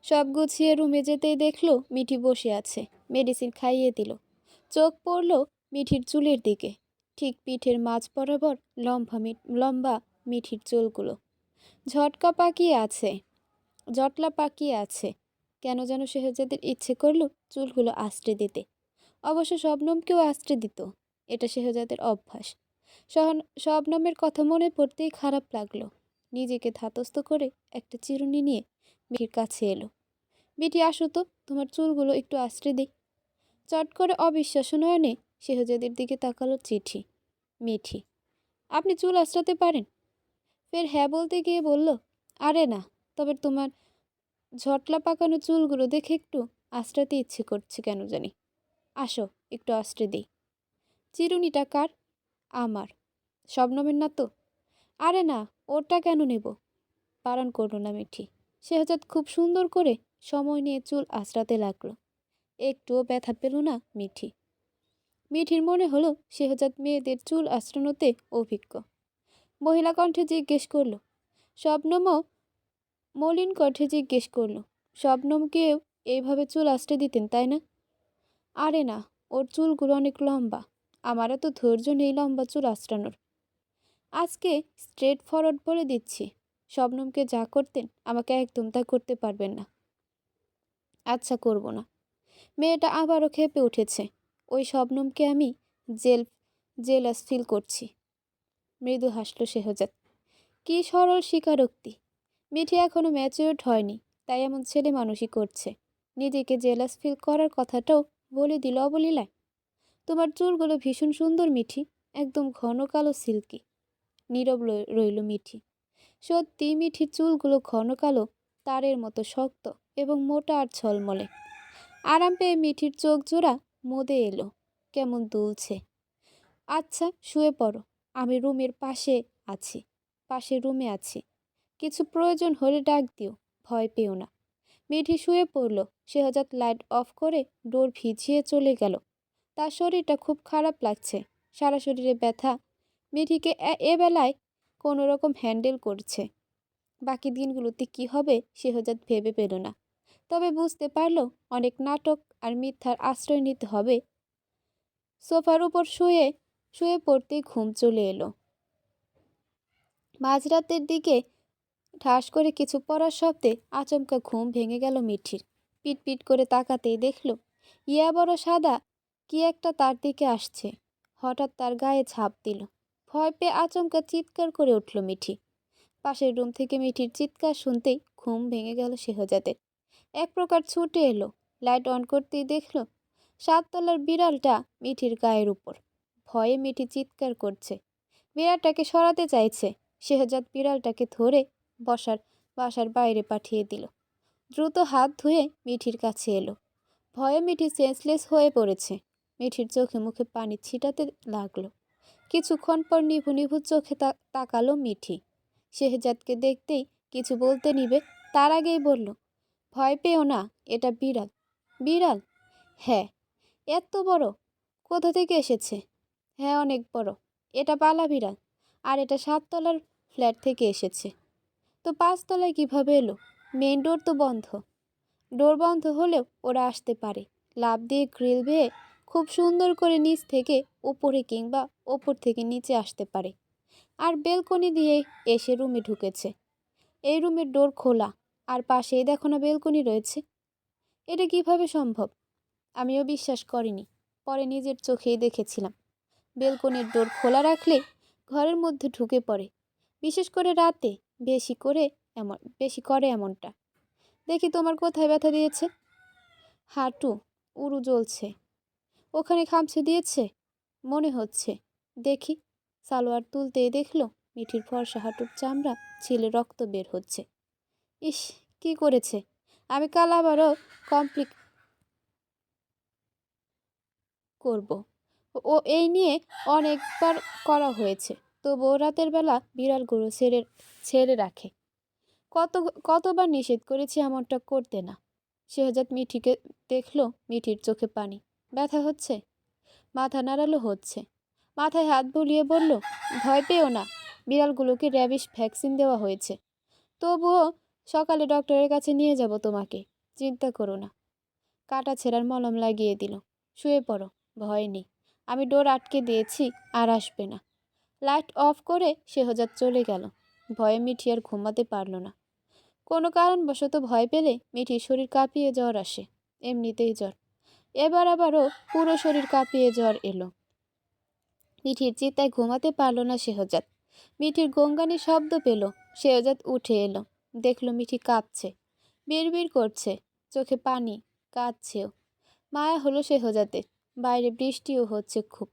সব গুছিয়ে রুমে যেতেই দেখলো মিঠি বসে আছে। মেডিসিন খাইয়ে দিল। চোখ পড়ল মিঠির চুলের দিকে। ঠিক পিঠের মাঝ বরাবর লম্বা মিঠির চুলগুলো জটলা পাকিয়ে আছে। কেন যেন শেহজাদের ইচ্ছে করলো চুলগুলো আঁচড়ে দিতে। অবশ্য শবনমকেও আঁচড়ে দিত। এটা শেহজাদের অভ্যাস। শবনমের কথা মনে পড়তেই খারাপ লাগলো। নিজেকে ধাতস্থ করে একটা চিরুনি নিয়ে মিঠির কাছে এলো। মিঠি, আসো তো, তোমার চুলগুলো একটু আঁচড়ে দিই। চট করে অবিশ্বাস্য নয়নে শেহজাদের দিকে তাকালো মিঠি। আপনি চুল আঁচড়াতে পারেন? ফের হ্যাঁ বলতে গিয়ে বলল, আরে না, তবে তোমার ঝটলা পাকানো চুলগুলো দেখে একটু আঁচড়াতে ইচ্ছে করছে কেন জানি। আসো, একটু আঁচড়ে দিই। চিরুনিটা কার? আমার। শবনমের না তো? আরে না, ওরটা কেন নেব? বারণ করল না মিঠি। শেহজাদ খুব সুন্দর করে সময় নিয়ে চুল আঁচড়াতে লাগলো। একটুও ব্যথা পেল না মিঠির মনে হলো শেহজাদ মেয়েদের চুল আঁচড়ানোতে অভিজ্ঞ। মহিলা কণ্ঠে জিজ্ঞেস করল, শবনমও মলিন কণ্ঠে জিজ্ঞেস করল, শবনমকেও এইভাবে চুল আঁচড়ে দিতেন তাই না? আরে না, ওর চুলগুলো অনেক লম্বা। আমারও তো ধৈর্য নেই লম্বা চুল আঁচড়ানোর। আজকে স্ট্রেট ফরওয়ার্ড বলে দিচ্ছি, শবনমকে যা করতেন আমাকে একদম তা করতে পারবেন না। আচ্ছা, করব না। মেয়েটা আবারও ক্ষেপে উঠেছে। ওই শবনমকে আমি জেলাস ফিল করছি। মৃদু হাসল শেহজাদ। কি সরল স্বীকারোক্তি! মিঠি এখনো ম্যাচিউরড হয়নি, তাই এমন ছেলে মানুষই করছে। নিজেকে জেলাস ফিল করার কথাটাও বলে দিল অবলীলায়। তোমার চুলগুলো ভীষণ সুন্দর মিঠি, একদম ঘন কালো সিল্কি। নীরব রইল মিঠি। সত্যি মিঠির চুলগুলো ঘন কালো, তারের মতো শক্ত এবং মোটা আর ঝলমলে। আরাম পেয়ে মিঠির চোখ জোড়া মদে এলো, কেমন দুলছে। আচ্ছা, শুয়ে পড়ো, আমি পাশের রুমে আছি। কিছু প্রয়োজন হলে ডাক দিও, ভয় পেও না। মিঠি শুয়ে পড়ল। শেহজাদ লাইট অফ করে ডোর ভিজিয়ে চলে গেল। তার শরীরটা খুব খারাপ লাগছে, সারা শরীরে ব্যথা। মিঠিকে এ বেলায় কোনো রকম হ্যান্ডেল করছে। বাকি দিনগুলোতে কি হবে শেহজাদ ভেবে পেল না। তবে বুঝতে পারল অনেক নাটক আর মিথ্যার আশ্রয় নিতে হবে। সোফার উপর শুয়ে পড়তেই ঘুম চলে এলো। মাঝরাতের দিকে ঠাস করে কিছু পড়ার শব্দে আচমকা ঘুম ভেঙে গেল মিঠির। পিট করে তাকাতেই দেখল ইয়া বড় সাদা কি একটা তার দিকে আসছে। হঠাৎ তার গায়ে ঝাঁপ দিল। ভয় পেয়ে আচমকা চিৎকার করে উঠল মিঠি। পাশের রুম থেকে মিঠির চিৎকার শুনতেই ঘুম ভেঙে গেল শেহজাদের। এক প্রকার ছুটে এলো। লাইট অন করতেই দেখল 7 তলার বিড়ালটা মিঠির গায়ের উপর। ভয়ে মিঠি চিৎকার করছে। বিড়ালটাকে সরাতে চাইছে। শেহজাদ বিড়ালটাকে ধরে বাসার বাইরে পাঠিয়ে দিল। দ্রুত হাত ধুয়ে মিঠির কাছে এলো। ভয়ে মিঠি সেন্সলেস হয়ে পড়েছে। মিঠির চোখে মুখে পানি ছিটাতে লাগলো। কিছুক্ষণ পর নিভু চোখে তাকালো মিঠি। শেহজাদকে দেখতেই কিছু বলতে নিবে, তার আগেই বলল, ভয় পেও না, এটা বিড়াল। বিড়াল? হ্যাঁ। এত বড়? কোথা থেকে এসেছে? হ্যাঁ, অনেক বড়। এটা পালা বিড়াল, আর এটা 7 তলার ফ্ল্যাট থেকে এসেছে। তো 5 তলায় কিভাবে এলো? মেইন ডোর তো বন্ধ। ডোর বন্ধ হলেও ওরা আসতে পারে। লাফ দিয়ে গ্রিল বেয়ে খুব সুন্দর করে নিচ থেকে উপরে কিংবা ওপর থেকে নিচে আসতে পারে। আর বেলকনি দিয়ে এসে রুমে ঢুকেছে। এই রুমের ডোর খোলা, আর পাশেই দেখো না বেলকনি রয়েছে। এটা কিভাবে সম্ভব? আমিও বিশ্বাস করিনি, পরে নিজের চোখেই দেখেছিলাম। বেলকনির ডোর খোলা রাখলে ঘরের মধ্যে ঢুকে পড়ে, বিশেষ করে রাতে বেশি করে এমনটা। দেখি তোমার কোথায় ব্যথা দিয়েছে? হাঁটু, উরু জ্বলছে। ওখানে খামচে দিয়েছে মনে হচ্ছে। দেখি। সালোয়ার তুলতেই দেখলো মিঠির ফর্সা হাঁটুর চামড়া ছিলে রক্ত বের হচ্ছে। ইস, কি করেছে! আমি কাল আবারও কমপ্লিট করব। এই নিয়ে অনেকবার করা হয়েছে, তবুও রাতের বেলা বিড়ালগুলো ছেড়ে রাখে। কতবার নিষেধ করেছি এমনটা করতে না। শেহজাদ মিঠিকে দেখলো। মিঠির চোখে পানি। ব্যথা হচ্ছে? মাথা নাড়ালো হচ্ছে। মাথায় হাত বুলিয়ে বলল, ভয় পেও না, বিড়ালগুলোকে র্যাবিশ ভ্যাকসিন দেওয়া হয়েছে। তবুও সকালে ডক্টরের কাছে নিয়ে যাব তোমাকে। চিন্তা করো না। কাটা ছেঁড়ার মলম লাগিয়ে দিল। শুয়ে পড়ো, ভয় নেই। আমি ডোর আটকে দিয়েছি, আর আসবে না। লাইট অফ করে শেহজাদ চলে গেল। ভয়ে মিঠি আর ঘুমাতে পারল না। কোনো কারণবশত ভয় পেলে মিঠির শরীর কাঁপিয়ে জ্বর আসে। এমনিতেই জ্বর, এবার আবারও পুরো শরীর কাঁপিয়ে জ্বর এলো। মিঠির চিন্তায় ঘুমাতে পারল না শেহজাদ। মিঠির গঙ্গানি শব্দ পেল। শেহজাদ উঠে এলো। দেখল মিঠি কাঁপছে, বিড়বিড় করছে, চোখে পানি, কাঁদছেও। মায়া হলো শেহজাদের। বাইরে বৃষ্টিও হচ্ছে খুব।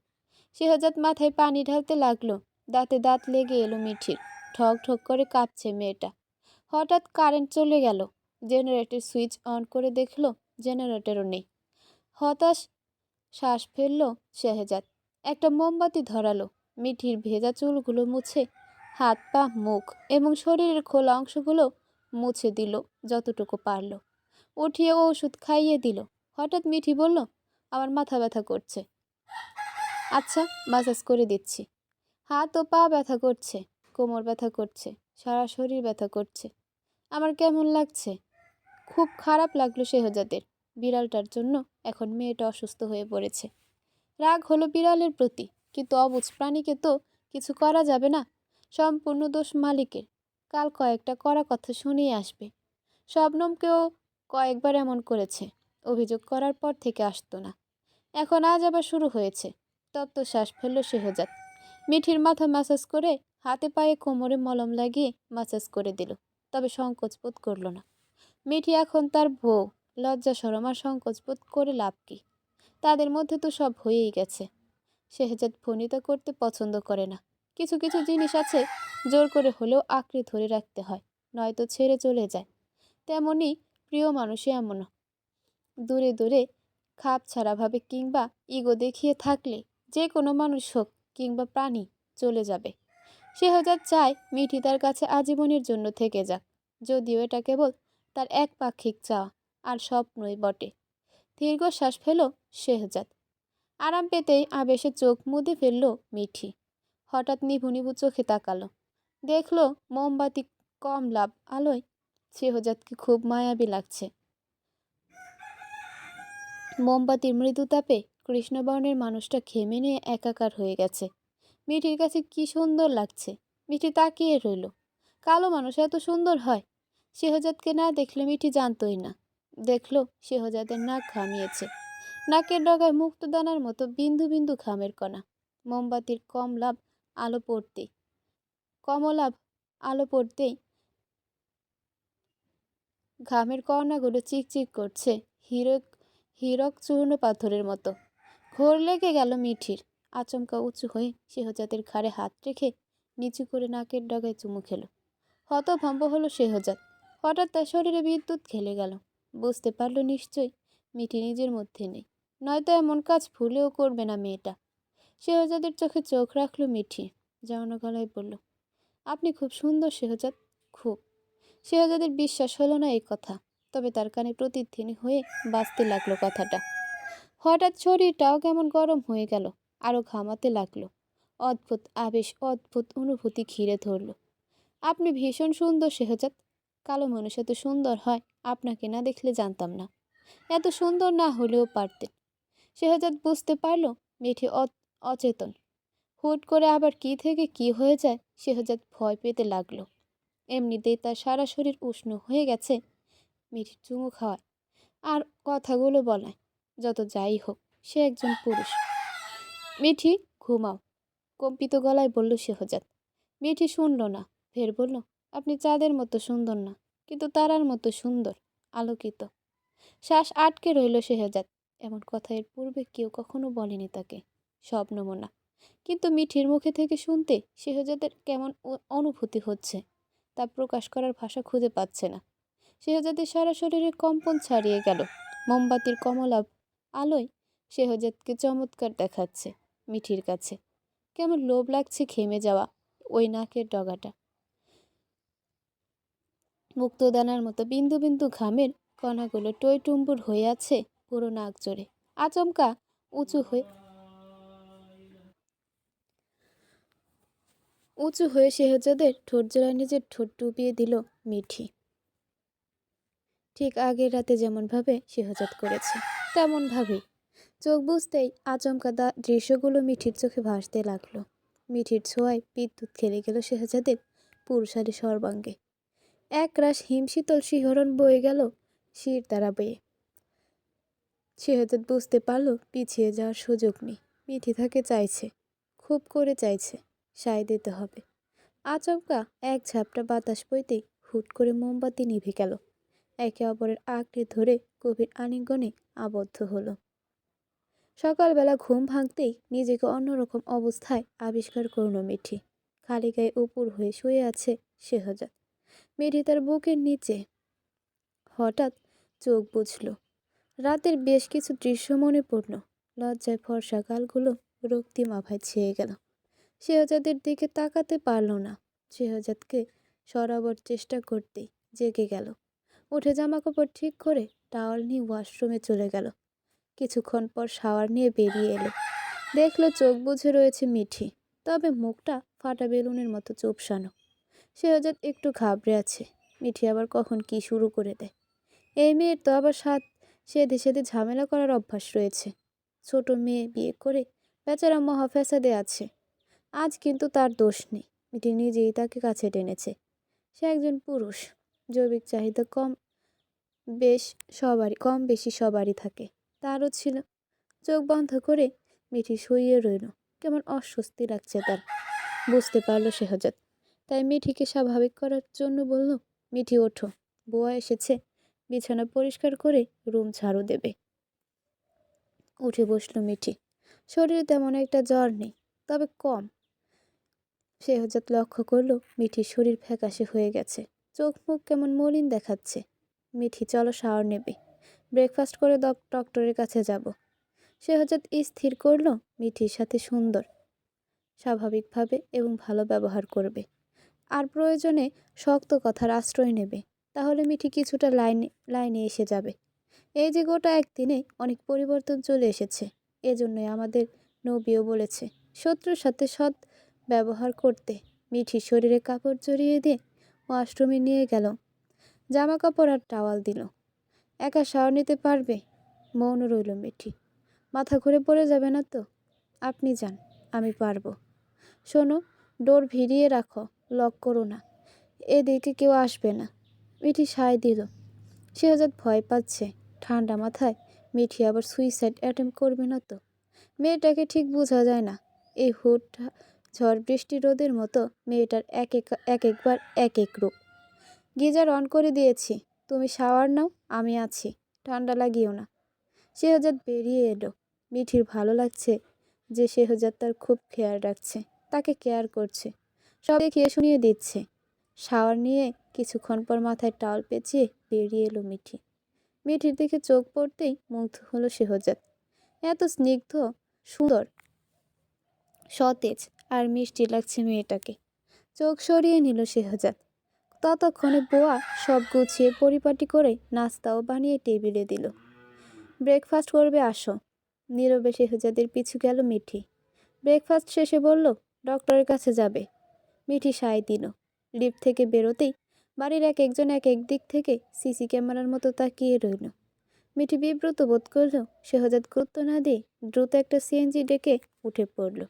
শেহজাদ মাথায় পানি ঢালতে লাগলো। দাঁতে দাঁত লেগে এলো মিঠির। ঠক ঠক করে কাঁপছে মেয়েটা। হঠাৎ কারেন্ট চলে গেল। জেনারেটর সুইচ অন করে দেখলো জেনারেটরও নেই। হতাশ শ্বাস ফেলল শেহজাদ। একটা মোমবাতি ধরালো। মিঠির ভেজা চুলগুলো মুছে হাত পা মুখ এবং শরীরের খোলা অংশগুলো মুছে দিল যতটুকু পারল। উঠিয়ে ওষুধ খাইয়ে দিল। হঠাৎ মিঠি বলল, আমার মাথা ব্যথা করছে। আচ্ছা, মাসাজ করে দিচ্ছি। হাত ও পা ব্যথা করছে, কোমর ব্যথা করছে, সারা শরীর ব্যথা করছে। আমার কেমন লাগছে? খুব খারাপ লাগলো শেহজাদের। বিড়ালটার জন্য এখন মেয়েটা অসুস্থ হয়ে পড়েছে। রাগ হলো বিড়ালের প্রতি, কিন্তু অবুঝ প্রাণীকে তো কিছু করা যাবে না। সম্পূর্ণ দোষ মালিকের। কাল কয়েকটা কড়া কথা শুনিয়ে আসবে। শবনমকেও কয়েকবার এমন করেছে। অভিযোগ করার পর থেকে আসতো না, এখন আজ আবার শুরু হয়েছে। তপ্ত শ্বাস ফেলল শেহজাদ। মিঠির মাথা ম্যাসাজ করে হাতে পায়ে কোমরে মলম লাগিয়ে ম্যাসাজ করে দিল। তবে সংকোচ বোধ করল না। মিঠি এখন তার বউ। লজ্জা শরম আর সংকোচ বোধ করে লাভ কি? তাদের মধ্যে তো সব হয়েই গেছে। শেহজাদ ভনিতা করতে পছন্দ করে না। কিছু কিছু জিনিস আছে, জোর করে হলেও আঁকড়ে ধরে রাখতে হয়, নয়তো ছেড়ে চলে যায়। তেমনি প্রিয় মানুষই এমন, দূরে দূরে খাপ ছাড়াভাবে কিংবা ইগো দেখিয়ে থাকলে যে কোনো মানুষ হোক কিংবা প্রাণী চলে যাবে। শেহজাদ চায় মিঠি তার কাছে আজীবনের জন্য থেকে যাক, যদিও এটা কেবল তার একপাক্ষিক চাওয়া আর স্বপ্নই বটে। দীর্ঘশ্বাস ফেল শেহজাদ। আরাম পেতেই আবেশে চোখ মুদে ফেলল মিঠি। হঠাৎ নিভু নিভু চোখে তাকালো। দেখলো মোমবাতি কম লাভ আলোয় শেহজাদকে খুব মায়াবী লাগছে। মোমবাতির মৃদু তাপে কৃষ্ণবর্ণের মানুষটা ঘেমে নিয়ে একাকার হয়ে গেছে। মিঠির কাছে কি সুন্দর লাগছে। মিঠি তাকিয়ে রইল। কালো মানুষ এত সুন্দর হয়? শেহজাদকে না দেখলে মিঠি জানতই না। দেখলো শেহজাদের নাক ঘামিয়েছে। নাকের ডগায় মুক্তদানার মতো বিন্দু বিন্দু ঘামের কণা। মোমবাতির কমলাভ আলো পড়তেই ঘামের কণাগুলো চিকচিক করছে হীরক চূর্ণ পাথরের মতো। ঘোর লেগে গেল মিঠির। আচমকা উঁচু হয়ে শেহজাদের ঘাড়ে হাত রেখে নিচু করে নাকের ডগায় চুমু খেল। হতভম্ব হলো শেহজাদ। হঠাৎ তার শরীরে বিদ্যুৎ খেলে গেল। বুঝতে পারল নিশ্চয়ই মিঠি নিজের মধ্যে নেই, নয়তো এমন কাজ ভুলেও করবে না মেয়েটা। শেহজাদের চোখে চোখ রাখল মিঠি। জানানো গলায় বলল, আপনি খুব সুন্দর শেহজাদ, খুব। শেহজাদের বিশ্বাস হলো না এই কথা, তবে তার কানে প্রতিধ্বনি হয়ে বাজতে লাগলো কথাটা। হঠাৎ শরীরটাও কেমন গরম হয়ে গেল, আরো ঘামাতে লাগলো। অদ্ভুত আবেশ, অদ্ভুত অনুভূতি ঘিরে ধরল। আপনি ভীষণ সুন্দর শেহজাদ। কালো মানুষ এত সুন্দর হয় আপনাকে না দেখলে জানতাম না। এত সুন্দর না হলেও পারতেন। শেহজাদ বুঝতে পারল মিঠি অচেতন। হুট করে আবার কি থেকে কি হয়ে যায় শেহজাদ ভয় পেতে লাগলো। এমনিতেই তার সারা শরীর উষ্ণ হয়ে গেছে মিঠির চুমু খাওয়ায় আর কথাগুলো বলায়। যত যাই হোক, সে একজন পুরুষ। মিঠি, ঘুমাও, কম্পিত গলায় বলল শেহজাদ। মিঠি শুনল না, ফের বলল, আপনি চাঁদের মতো সুন্দর না, কিন্তু তারার মতো সুন্দর, আলোকিত। শ্বাস আটকে রইল শেহজাদ। এমন কথা এর পূর্বে কেউ কখনো বলেনি তাকে, সব নমুনা। কিন্তু মিঠির মুখে থেকে শুনতে শেহজাদের কেমন অনুভূতি হচ্ছে তা প্রকাশ করার ভাষা খুঁজে পাচ্ছে না। শেহজাদের সারা শরীরে কম্পন ছাড়িয়ে গেল। মোমবাতির কমলাভ আলোয় শেহজাদকে চমৎকার দেখাচ্ছে। মিঠির কাছে কেমন লোভ লাগছে ঘেমে যাওয়া ওই নাকের ডগাটা। মুক্তদানার মতো বিন্দু বিন্দু ঘামের কণাগুলো টইটুম্বুর হয়ে আছে পুরো নাক জোরে। আচমকা উঁচু হয়ে শেহজাদের ঠোঁট জোড়ায় নিজের ঠোঁট ডুবিয়ে দিল মিঠি। ঠিক আগের রাতে যেমনভাবে শেহজাদ করেছে তেমনভাবেই। চোখ বুজতেই আচমকা দৃশ্যগুলো মিঠির চোখে ভাসতে লাগলো। মিঠির ছোঁয়ায় বিদ্যুৎ খেলে গেল শেহজাদের পুরুষালী সর্বাঙ্গে। একরাশ হিমশীতল শিহরণ বয়ে গেল শির দ্বারা বেয়ে। শেহজাদ বুঝতে পারল পিছিয়ে যাওয়ার সুযোগ নেই। মিঠি তাকে চাইছে, খুব করে চাইছে, সায় দিতে হবে। আচমকা এক ঝাপটা বাতাস বইতেই হুট করে মোমবাতি নিভে গেল। একে অপরের আঁকড়ে ধরে গভীর আলিঙ্গনে আবদ্ধ হলো। সকালবেলা ঘুম ভাঙতেই নিজেকে অন্যরকম অবস্থায় আবিষ্কার করল মিঠি। খালি গায়ে উপুর হয়ে শুয়ে আছে শেহজাদ। মিঠি তার বুকের নিচে। হঠাৎ চোখ বুঝল। রাতের বেশ কিছু দৃশ্য মনে পড়ল। লজ্জায় ফর্সা গালগুলো রক্তিম আভায় ছেয়ে গেল। শেহজাদের দিকে তাকাতে পারল না। শেহজাদকে সরাবার চেষ্টা করতেই জেগে গেল। উঠে জামাকাপড় ঠিক করে টাওয়াল নিয়ে ওয়াশরুমে চলে গেল। কিছুক্ষণ পর শাওয়ার নিয়ে বেরিয়ে এলো। দেখলো চোখ বুজে রয়েছে মিঠি, তবে মুখটা ফাটা বেলুনের মতো চুপসানো। শেহজাদ একটু ঘাবড়ে আছে। মিঠি আবার কখন কি শুরু করে দেয়। এই মেয়ের তো আবার সেধে সেধে ঝামেলা করার অভ্যাস রয়েছে। ছোট মেয়ে বিয়ে করে বেচারা মহা ফ্যাসাদে আছে। আজ কিন্তু তার দোষ নেই, মিঠি নিজেই তাকে কাছে টেনেছে। সে একজন পুরুষ। জৈবিক চাহিদা কম বেশি সবারই থাকে, তারও ছিল। চোখ বন্ধ করে মিঠি শুয়ে রইল। কেমন অস্বস্তি লাগছে তার। বুঝতে পারল শেহজাদ। তাই মিঠিকে স্বাভাবিক করার জন্য বলল, মিঠি ওঠো, বুয়া এসেছে, বিছানা পরিষ্কার করে রুম ঝাড়ু দেবে। উঠে বসল মিঠি। শরীরে তেমন একটা জ্বর নেই, তবে কম। শেহজাদ লক্ষ্য করল মিঠির শরীর ফ্যাকাশে হয়ে গেছে, চোখ মুখ কেমন মলিন দেখাচ্ছে। মিঠি, চলো শাওয়ার নেবে, ব্রেকফাস্ট করে ডক্টরের কাছে যাব। শেহজাদ স্থির করল মিঠির সাথে সুন্দর, স্বাভাবিকভাবে এবং ভালো ব্যবহার করবে। আর প্রয়োজনে শক্ত কথার আশ্রয় নেবে। তাহলে মিঠি কিছুটা লাইনে এসে যাবে। এই যে গোটা একদিনে অনেক পরিবর্তন চলে এসেছে। এজন্যই আমাদের নবীও বলেছে শত্রুর সাথে সৎ ব্যবহার করতে। মিঠি শরীরে কাপড় জড়িয়ে দিয়ে ওয়াশরুমে নিয়ে গেল। জামা কাপড় আর টাওয়াল দিল। একা শাওয়ার নিতে পারবে? মৌন রইল মিঠি। মাথা ঘুরে পড়ে যাবে না তো? আপনি যান, আমি পারবো। শোনো, ডোর ভিড়িয়ে রাখো, লক করো না, এদিকে কেউ আসবে না। মিঠি সায় দিল। শেহজাদ ভয় পাচ্ছে। ঠান্ডা মাথায় মিঠি আবার সুইসাইড অ্যাটেম্প করবে না তো? মেয়েটাকে ঠিক বোঝা যায় না। এই হুট ঝড় বৃষ্টি রোদের মতো মেয়েটার একবার এক এক রূপ। গিজার অন করে দিয়েছি, তুমি শাওয়ার নাও, আমি আছি, ঠান্ডা লাগিও না। শেহজাদ বেরিয়ে এলো। মিঠির ভালো লাগছে যে শেহজাদ তার খুব খেয়াল রাখছে, তাকে কেয়ার করছে, সব দেখিয়ে শুনিয়ে দিচ্ছে। শাওয়ার নিয়ে কিছুক্ষণ পর মাথায় টাওয়াল পেঁচিয়ে বেরিয়ে এলো মিঠি। মিঠির দিকে চোখ পড়তেই মুগ্ধ হলো শেহজাদ। এত স্নিগ্ধ, সুন্দর, সতেজ আর মিষ্টি লাগছে মেয়েটাকে। চোখ সরিয়ে নিল শেহজাদ। ততক্ষণে বুয়া সব গুছিয়ে পরিপাটি করে নাস্তাও বানিয়ে টেবিলে দিল। ব্রেকফাস্ট করবে, আসো। নীরবে শেহজাদের পিছু গেল মিঠি। ব্রেকফাস্ট শেষে বলল, ডক্টরের কাছে যাবে। মিঠি সায় দিল। লিফট থেকে বেরোতেই বাড়ির এক একজন এক এক দিক থেকে সিসি ক্যামেরার মতো তাকিয়ে রইল। মিঠি বিব্রত বোধ করল। শেহজাদ গুরুত্ব না দিয়ে দ্রুত একটা সিএনজি ডেকে উঠে পড়ল।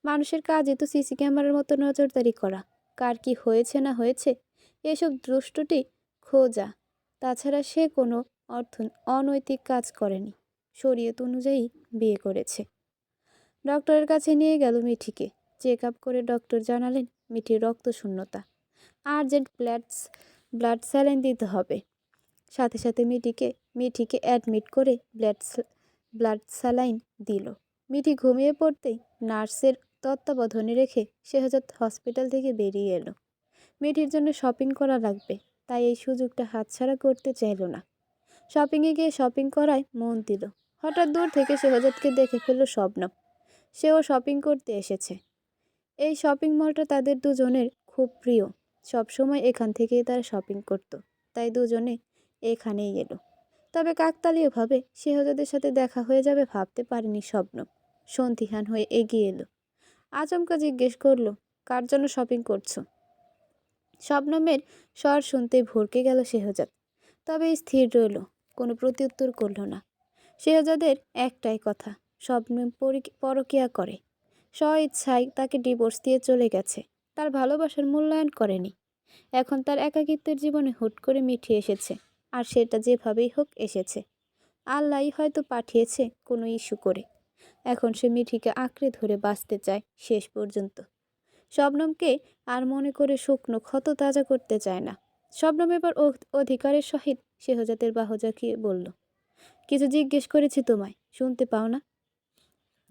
মানুষের কাজই তো সিসি ক্যামেরার মতো নজরদারি করা, কার কি হয়েছে না হয়েছে এসব দুষ্টুটি খোঁজা। তাছাড়া সে কোনো অনৈতিক কাজ করেনি, শরীয়ত অনুযায়ী বিয়ে করেছে। ডক্টরের কাছে নিয়ে গেল মিঠিকে। চেক আপ করে ডক্টর জানালেন মিঠির রক্ত শূন্যতা, আর্জেন্ট ব্লাড স্যালাইন দিতে হবে। সাথে সাথে মিঠিকে অ্যাডমিট করে ব্লাড স্যালাইন দিল। মিঠি ঘুমিয়ে পড়তেই নার্সের তত্ত্বাবধানে রেখে শেহজাদ হসপিটাল থেকে বেরিয়ে এলো। মিঠির জন্য শপিং করা লাগবে, তাই এই সুযোগটা হাতছাড়া করতে চাইল না। শপিংয়ে গিয়ে শপিং করায় মন দিল। হঠাৎ দূর থেকে শেহজাদকে দেখে ফেলল শবনম। সেও শপিং করতে এসেছে। এই শপিং মলটা তাদের দুজনের খুব প্রিয়। সবসময় এখান থেকেই তারা শপিং করত, তাই দুজনে এখানেই এলো। তবে কাকতালীয়ভাবে শেহজাদের সাথে দেখা হয়ে যাবে ভাবতে পারেনি শবনম। সন্দিহান হয়ে এগিয়ে এলো। আচমকা জিজ্ঞেস করলো, কার জন্য শপিং করছো? শবনমের স্বর শুনতেই ভরকে গেল শেহজাদ। তবে স্থির রইল, কোনো প্রত্যুত্তর করল না। শেহজাদের একটাই কথা, শবনম পরকীয়া করে, স্বইচ্ছায় তাকে ডিভোর্স দিয়ে চলে গেছে, তার ভালোবাসার মূল্যায়ন করেনি। এখন তার একাকিত্বের জীবনে হুট করে মিঠি এসেছে, আর সেটা যেভাবেই হোক এসেছে। আল্লাহই হয়তো পাঠিয়েছে কোনো ইস্যু করে। এখন সে মিঠিকে আঁকড়ে ধরে বাঁচতে চায় শেষ পর্যন্ত। শবনমকে আর মনে করে শুকনো ক্ষত তাজা করতে চায় না। শবনম এবার অধিকারের সহিত শেহজাদের বাহু জাকিয়ে বলল, কিছু জিজ্ঞেস করেছি তোমায়, শুনতে পাও না?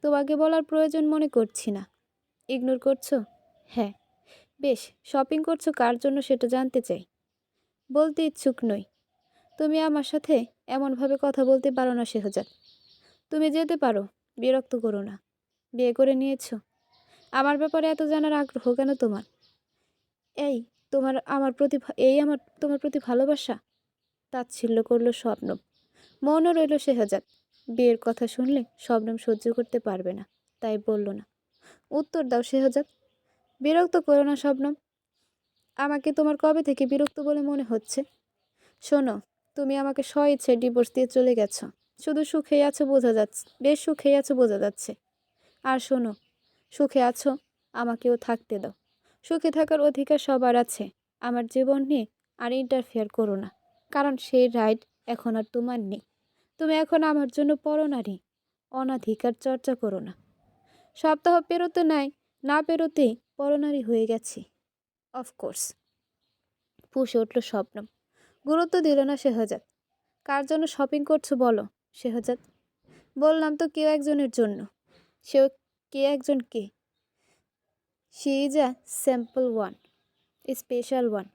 তোমাকে বলার প্রয়োজন মনে করছি না। ইগনোর করছো? হ্যাঁ। বেশ, শপিং করছো কার জন্য সেটা জানতে চাই। বলতে ইচ্ছুক নই। তুমি আমার সাথে এমনভাবে কথা বলতে পারো না শেহজাদ। তুমি যেতে পারো, বিরক্ত করো না। বিয়ে করে নিয়েছো? আমার ব্যাপারে এত জানার আগ্রহ কেন তোমার? এই আমার তোমার প্রতি ভালোবাসা? তাচ্ছিল্য করলো শবনম। মনও রইল শেহজাদ। বিয়ের কথা শুনলে শবনম সহ্য করতে পারবে না, তাই বলল না। উত্তর দাও শেহজাদ। বিরক্ত করো না শবনম। আমাকে তোমার কবে থেকে বিরক্ত বলে মনে হচ্ছে? শোনো, তুমি আমাকে স্বইচ্ছে ডিভোর্স দিয়ে চলে গেছো। শুধু সুখেই আছো বোঝা যাচ্ছে, বেশ সুখেই আছো বোঝা যাচ্ছে। আর শোনো, সুখে আছো, আমাকেও থাকতে দাও। সুখে থাকার অধিকার সবার আছে। আমার জীবন নিয়ে আর ইন্টারফেয়ার করো না, কারণ সেই রাইট এখন আর তোমার নেই। তুমি এখন আমার জন্য পরনারী। অনাধিকার চর্চা করো না। সপ্তাহ পেরোতে না পেরোতেই পরনারী হয়ে গেছি। অফকোর্স, ফুঁসে উঠল শবনম। গুরুত্ব দিল না শেহজাদ। কার জন্য শপিং করছো বলো শেহজাদ। বললাম তো কেউ একজনের জন্য। সেও কে একজন কে? She is a sample one, special one.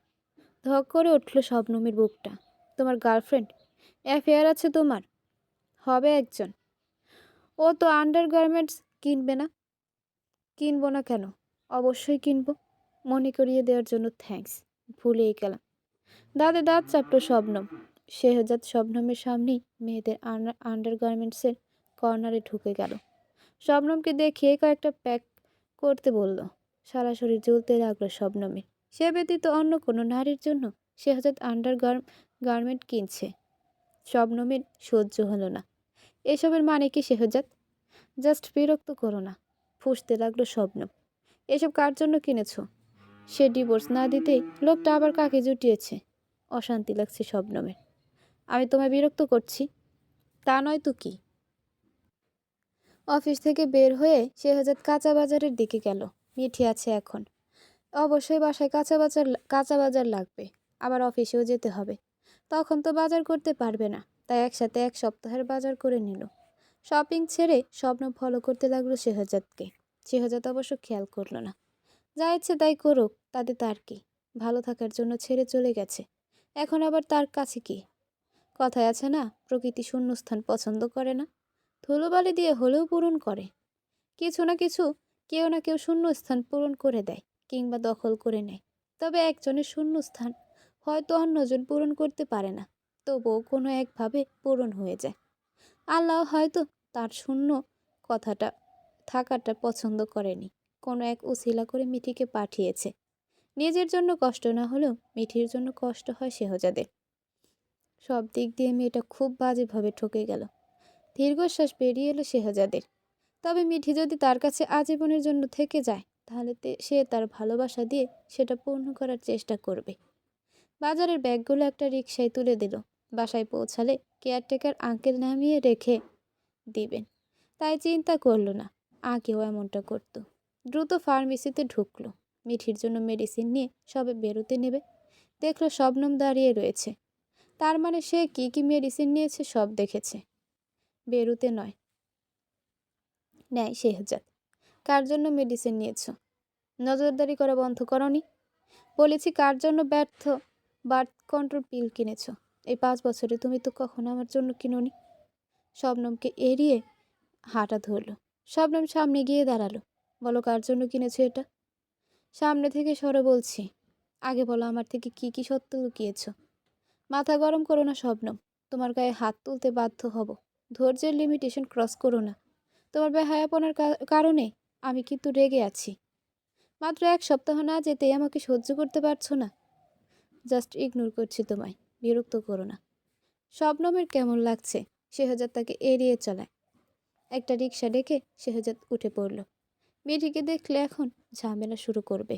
ধক করে উঠল শবনমের বুকটা। তোমার গার্লফ্রেন্ড? অ্যাফেয়ার আছে তোমার? হবে একজন। ও তো আন্ডারগার্মেন্টস কিনবে না। কিনবো না কেন? অবশ্যই কিনবো। মনে করিয়ে দেওয়ার জন্য থ্যাঙ্কস, ভুলেই গেলাম। দাঁতে দাঁত চাপল শবনম। শেহজাদ শবনমের সামনেই মেয়েদের আন্ডারগার্মেন্টসের কর্নারে ঢুকে গেল। শবনমকে দেখিয়ে কয়েকটা প্যাক করতে বলল। সারা শরীর জ্বলতে লাগলো শবনমের। সে ব্যতীত অন্য কোনো নারীর জন্য শেহজাদ গার্মেন্ট কিনছে। শবনমের সহ্য হলো না। এসবের মানে কি শেহজাদ? জাস্ট বিরক্ত করো না, ফুঁসতে লাগলো শবনম। এসব কার জন্য কিনেছ? সে ডিভোর্স না দিতেই লোকটা আবার কাকে জুটিয়েছে? অশান্তি লাগছে শবনমের। আমি তোমায় বিরক্ত করছি? তা নয় তো কি। অফিস থেকে বের হয়ে শেহজাদ কাঁচা বাজারের দিকে গেল। মিঠি আছে এখন। অবশ্যই বাসায় কাঁচা বাজার লাগবে, আবার অফিসেও যেতে হবে। তখন তো বাজার করতে পারবে না, তাই একসাথে এক সপ্তাহের বাজার করে নিল। শপিং ছেড়ে স্বপ্ন ফলো করতে লাগলো শেহজাদকে। শেহজাদ অবশ্য খেয়াল করলো না। যা ইচ্ছে তাই করুক, তাতে তার কি? ভালো থাকার জন্য ছেড়ে চলে গেছে, এখন আবার তার কাছে কি? কথায় আছে না, প্রকৃতি শূন্যস্থান পছন্দ করে না, ধুলোবালি দিয়ে হলেও পূরণ করে। কিছু না কিছু, কেউ না কেউ শূন্যস্থান পূরণ করে দেয় কিংবা দখল করে নেয়। তবে একজনের শূন্যস্থান হয়তো অন্যজন পূরণ করতে পারে না, তবুও কোনো একভাবে পূরণ হয়ে যায়। আল্লাহ হয়তো তার শূন্য কথাটা থাকাটা পছন্দ করেনি, কোনো এক উছিলা করে মিঠিকে পাঠিয়েছে। নিজের জন্য কষ্ট না হলেও মিঠির জন্য কষ্ট হয় শেহজাদের। সব দিক দিয়ে মেয়েটা খুব বাজেভাবে ঠকে গেল। দীর্ঘশ্বাস বেরিয়ে এলো শেহজাদের। তবে মিঠি যদি তার কাছে আজীবনের জন্য থেকে যায়, তাহলে সে তার ভালোবাসা দিয়ে সেটা পূর্ণ করার চেষ্টা করবে। বাজারের ব্যাগগুলো একটা রিকশায় তুলে দিল। বাসায় পৌঁছালে কেয়ারটেকার আঙ্কেল নামিয়ে রেখে দিবেন, তাই চিন্তা করলো না। আগেও এমনটা করত। দ্রুত ফার্মেসিতে ঢুকলো। মিঠির জন্য মেডিসিন নিয়ে সবে বেরোতে নেবে, দেখলো শবনম দাঁড়িয়ে রয়েছে। তার মানে সে কি কি মেডিসিন নিয়েছে সব দেখেছে। বেরোতে নয়, নেয় শেহজাদ। কার জন্য মেডিসিন নিয়েছ? নজরদারি করা বন্ধ করনি? বলেছি কার জন্য বার্থ কন্ট্রোল পিল কিনেছ? এই 5 বছরে তুমি তো কখনো আমার জন্য কিনোনি। শবনমকে এড়িয়ে হাঁটা ধরল। শবনম সামনে গিয়ে দাঁড়ালো। বলো কার জন্য কিনেছো এটা? সামনে থেকে সরে বলছি। আগে বলো আমার থেকে কি কি সত্য লুকিয়েছ? মাথা গরম করো না শবনম, তোমার গায়ে হাত তুলতে বাধ্য হব। ধৈর্যের লিমিটেশন ক্রস করো না। তোমার বেহায়াপনার কারণে আমি কিন্তু রেগে আছি। মাত্র 1 সপ্তাহ না যেতেই আমাকে সহ্য করতে পারছো না। জাস্ট ইগনোর করছি তোমায়, বিরক্ত করো না। শবনমের কেমন লাগছে শেহজাদ তাকে এড়িয়ে চলায়। একটা রিক্সা ডেকে শেহজাদ উঠে পড়ল। মিঠিকে দেখলে এখন ঝামেলা শুরু করবে।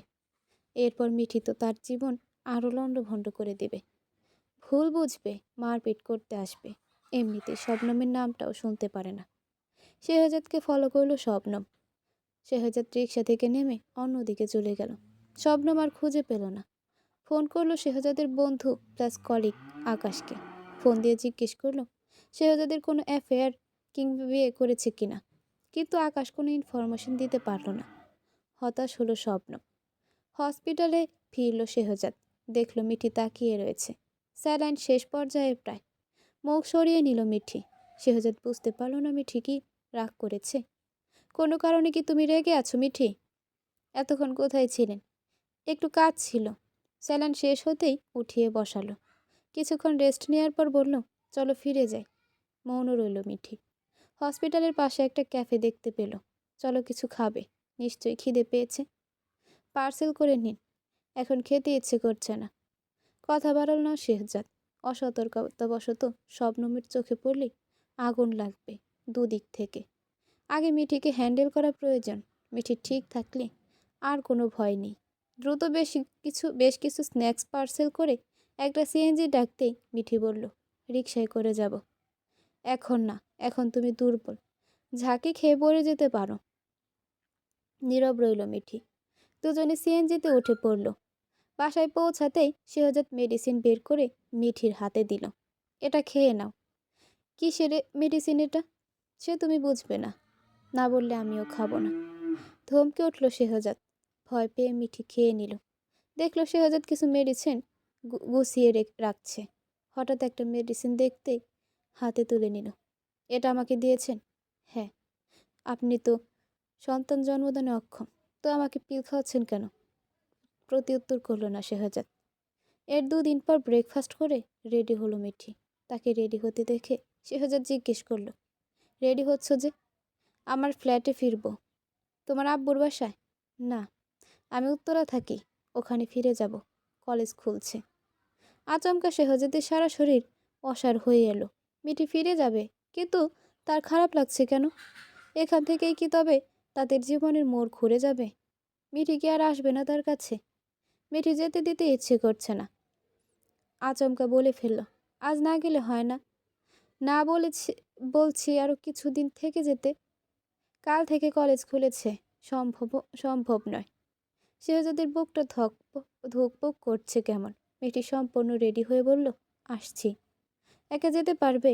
এরপর মিঠি তো তার জীবন আরও লণ্ডভণ্ড করে দেবে। ভুল বুঝবে, মারপিট করতে আসবে। এমনিতে শবনমের নামটাও শুনতে পারে না। শেহজাদকে ফলো করলো শবনম। শেহজাদ রিক্সা থেকে নেমে অন্যদিকে চলে গেল। শবনম আর খুঁজে পেল না। ফোন করলো শেহজাদের বন্ধু প্লাস কলিগ আকাশকে। ফোন দিয়ে জিজ্ঞেস করলো শেহজাদের কোনো অ্যাফেয়ার কিংবা বিয়ে করেছে কিনা, কিন্তু আকাশ কোনো ইনফরমেশন দিতে পারল না। হতাশ হলো শবনম। হসপিটালে ফিরল শেহজাদ। দেখল মিঠি তাকিয়ে রয়েছে। স্যালাইন শেষ পর্যায়ে প্রায়। মুখ সরিয়ে নিল মিঠি। শেহজাদ বুঝতে পারল না মিঠি কি রাগ করেছে। কোনো কারণে কি তুমি রেগে আছো মিঠি? এতক্ষণ কোথায় ছিলেন? একটু কাজ ছিল। স্যালাইন শেষ হতেই উঠিয়ে বসালো। কিছুক্ষণ রেস্ট নেওয়ার পর বলল, চলো ফিরে যাই। মৌন রইল মিঠি। হসপিটালের পাশে একটা ক্যাফে দেখতে পেল। চলো কিছু খাবে, নিশ্চয়ই খিদে পেয়েছে। পার্সেল করে নিন, এখন খেতে ইচ্ছে করছে না। কথা বাড়াল না শেহজাদ। অসতর্কতাবশত শবনমের চোখে পড়লে আগুন লাগবে দুদিক থেকে। আগে মিঠিকে হ্যান্ডেল করা প্রয়োজন। মিঠি ঠিক থাকলে আর কোনো ভয় নেই। দ্রুত বেশ কিছু স্ন্যাক্স পার্সেল করে একটা সিএনজি ডাকতেই মিঠি বলল, রিকশায় করে যাব। এখন না, এখন তুমি দুর্বল, ঝাঁকে খেয়ে পড়ে যেতে পারো। নীরব রইল মিঠি। দুজনে সিএনজিতে উঠে পড়ল। বাসায় পৌঁছাতেই শেহজাদ মেডিসিন বের করে মিঠির হাতে দিল। এটা খেয়ে নাও। কিসের মেডিসিন এটা? সে তুমি বুঝবে না, না বললে আমিও খাবো না। ধমকে উঠল শেহজাদ। ভয় পেয়ে মিঠি খেয়ে নিল। দেখল শেহজাদ কিছু মেডিসিন গুছিয়ে রাখছে। হঠাৎ একটা মেডিসিন দেখতেই হাতে তুলে নিল। এটা আমাকে দিয়েছেন? হ্যাঁ। আপনি তো সন্তান জন্মদানে অক্ষম, তো আমাকে পিল খাওয়াচ্ছেন কেন? প্রতিউত্তর করল না শেহজাদ। এর 2 দিন পর ব্রেকফাস্ট করে রেডি হলো মিঠি। তাকে রেডি হতে দেখে শেহজাদ জিজ্ঞেস করল, রেডি হচ্ছ যে? আমার ফ্ল্যাটে ফিরবো। তোমার আব্বুর বাসায়? না, আমি উত্তরা থাকি, ওখানে ফিরে যাব। কলেজ খুলছে। আচমকা শেহজাদের সারা শরীর অসাড় হয়ে এলো। মিঠি ফিরে যাবে, কিন্তু তার খারাপ লাগছে কেন? এখান থেকেই কি তবে তাদের জীবনের মোড় ঘুরে যাবে? মিঠি কি আর আসবে না তার কাছে? মিঠি যেতে দিতে ইচ্ছে করছে না। আচমকা বলে ফেলল, আজ না গেলে হয় না? না বলছি আরও কিছুদিন থেকে যেতে। কাল থেকে কলেজ খুলেছে, সম্ভব নয়। শেহজাদের বুকটা ধুকপুক করছে কেমন। মেয়েটি সম্পূর্ণ রেডি হয়ে বলল, আসছি। একা যেতে পারবে?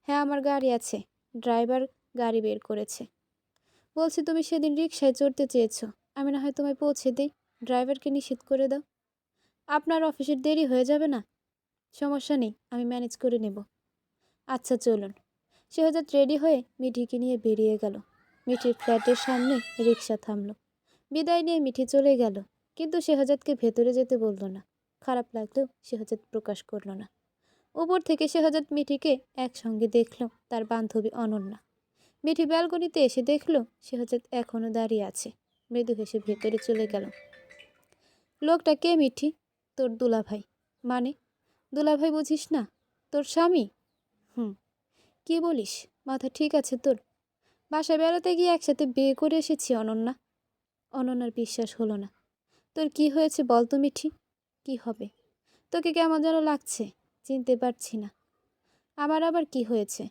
হ্যাঁ, আমার গাড়ি আছে, ড্রাইভার গাড়ি বের করেছে। বলছি তুমি সেদিন রিকশায় চড়তে চেয়েছো, আমি না হয় তোমায় পৌঁছে দিই, ড্রাইভারকে নিষেধ করে দাও। আপনার অফিসের দেরি হয়ে যাবে না? সমস্যা নেই, আমি ম্যানেজ করে নেব। আচ্ছা চলুন। শেহজাদ রেডি হয়ে মিঠিকে নিয়ে বেরিয়ে গেল। মিঠির ফ্ল্যাটের সামনে রিকশা থামল। বিদায় নিয়ে মিঠি চলে গেল, কিন্তু শেহজাদকে ভেতরে যেতে বলল না। খারাপ লাগলেও শেহজাদ প্রকাশ করল না। উপর থেকে শেহজাদ মিঠিকে একসঙ্গে দেখল তার বান্ধবী অনন্যা। মিঠি ব্যালকনিতে এসে দেখল শেহজাদ এখনও দাঁড়িয়ে আছে। মৃদু হেসে ভেতরে চলে গেল। লোকটা কে মিঠি? তোর দুলাভাই। মানে? দুলাভাই বুঝিস না? তোর স্বামী? হুম। কি বলিস? মাথা ঠিক আছে তোর? বাসায় বেড়াতে গিয়ে একসাথে বিয়ে করে এসেছি অনন্যা। অনন্যার বিশ্বাস হলো না। তোর কি হয়েছে বল তো মিঠি? কি হবে? তোকে কেমন যেন লাগছে, চিনতে পারছি না। আমার আবার কি হয়েছে?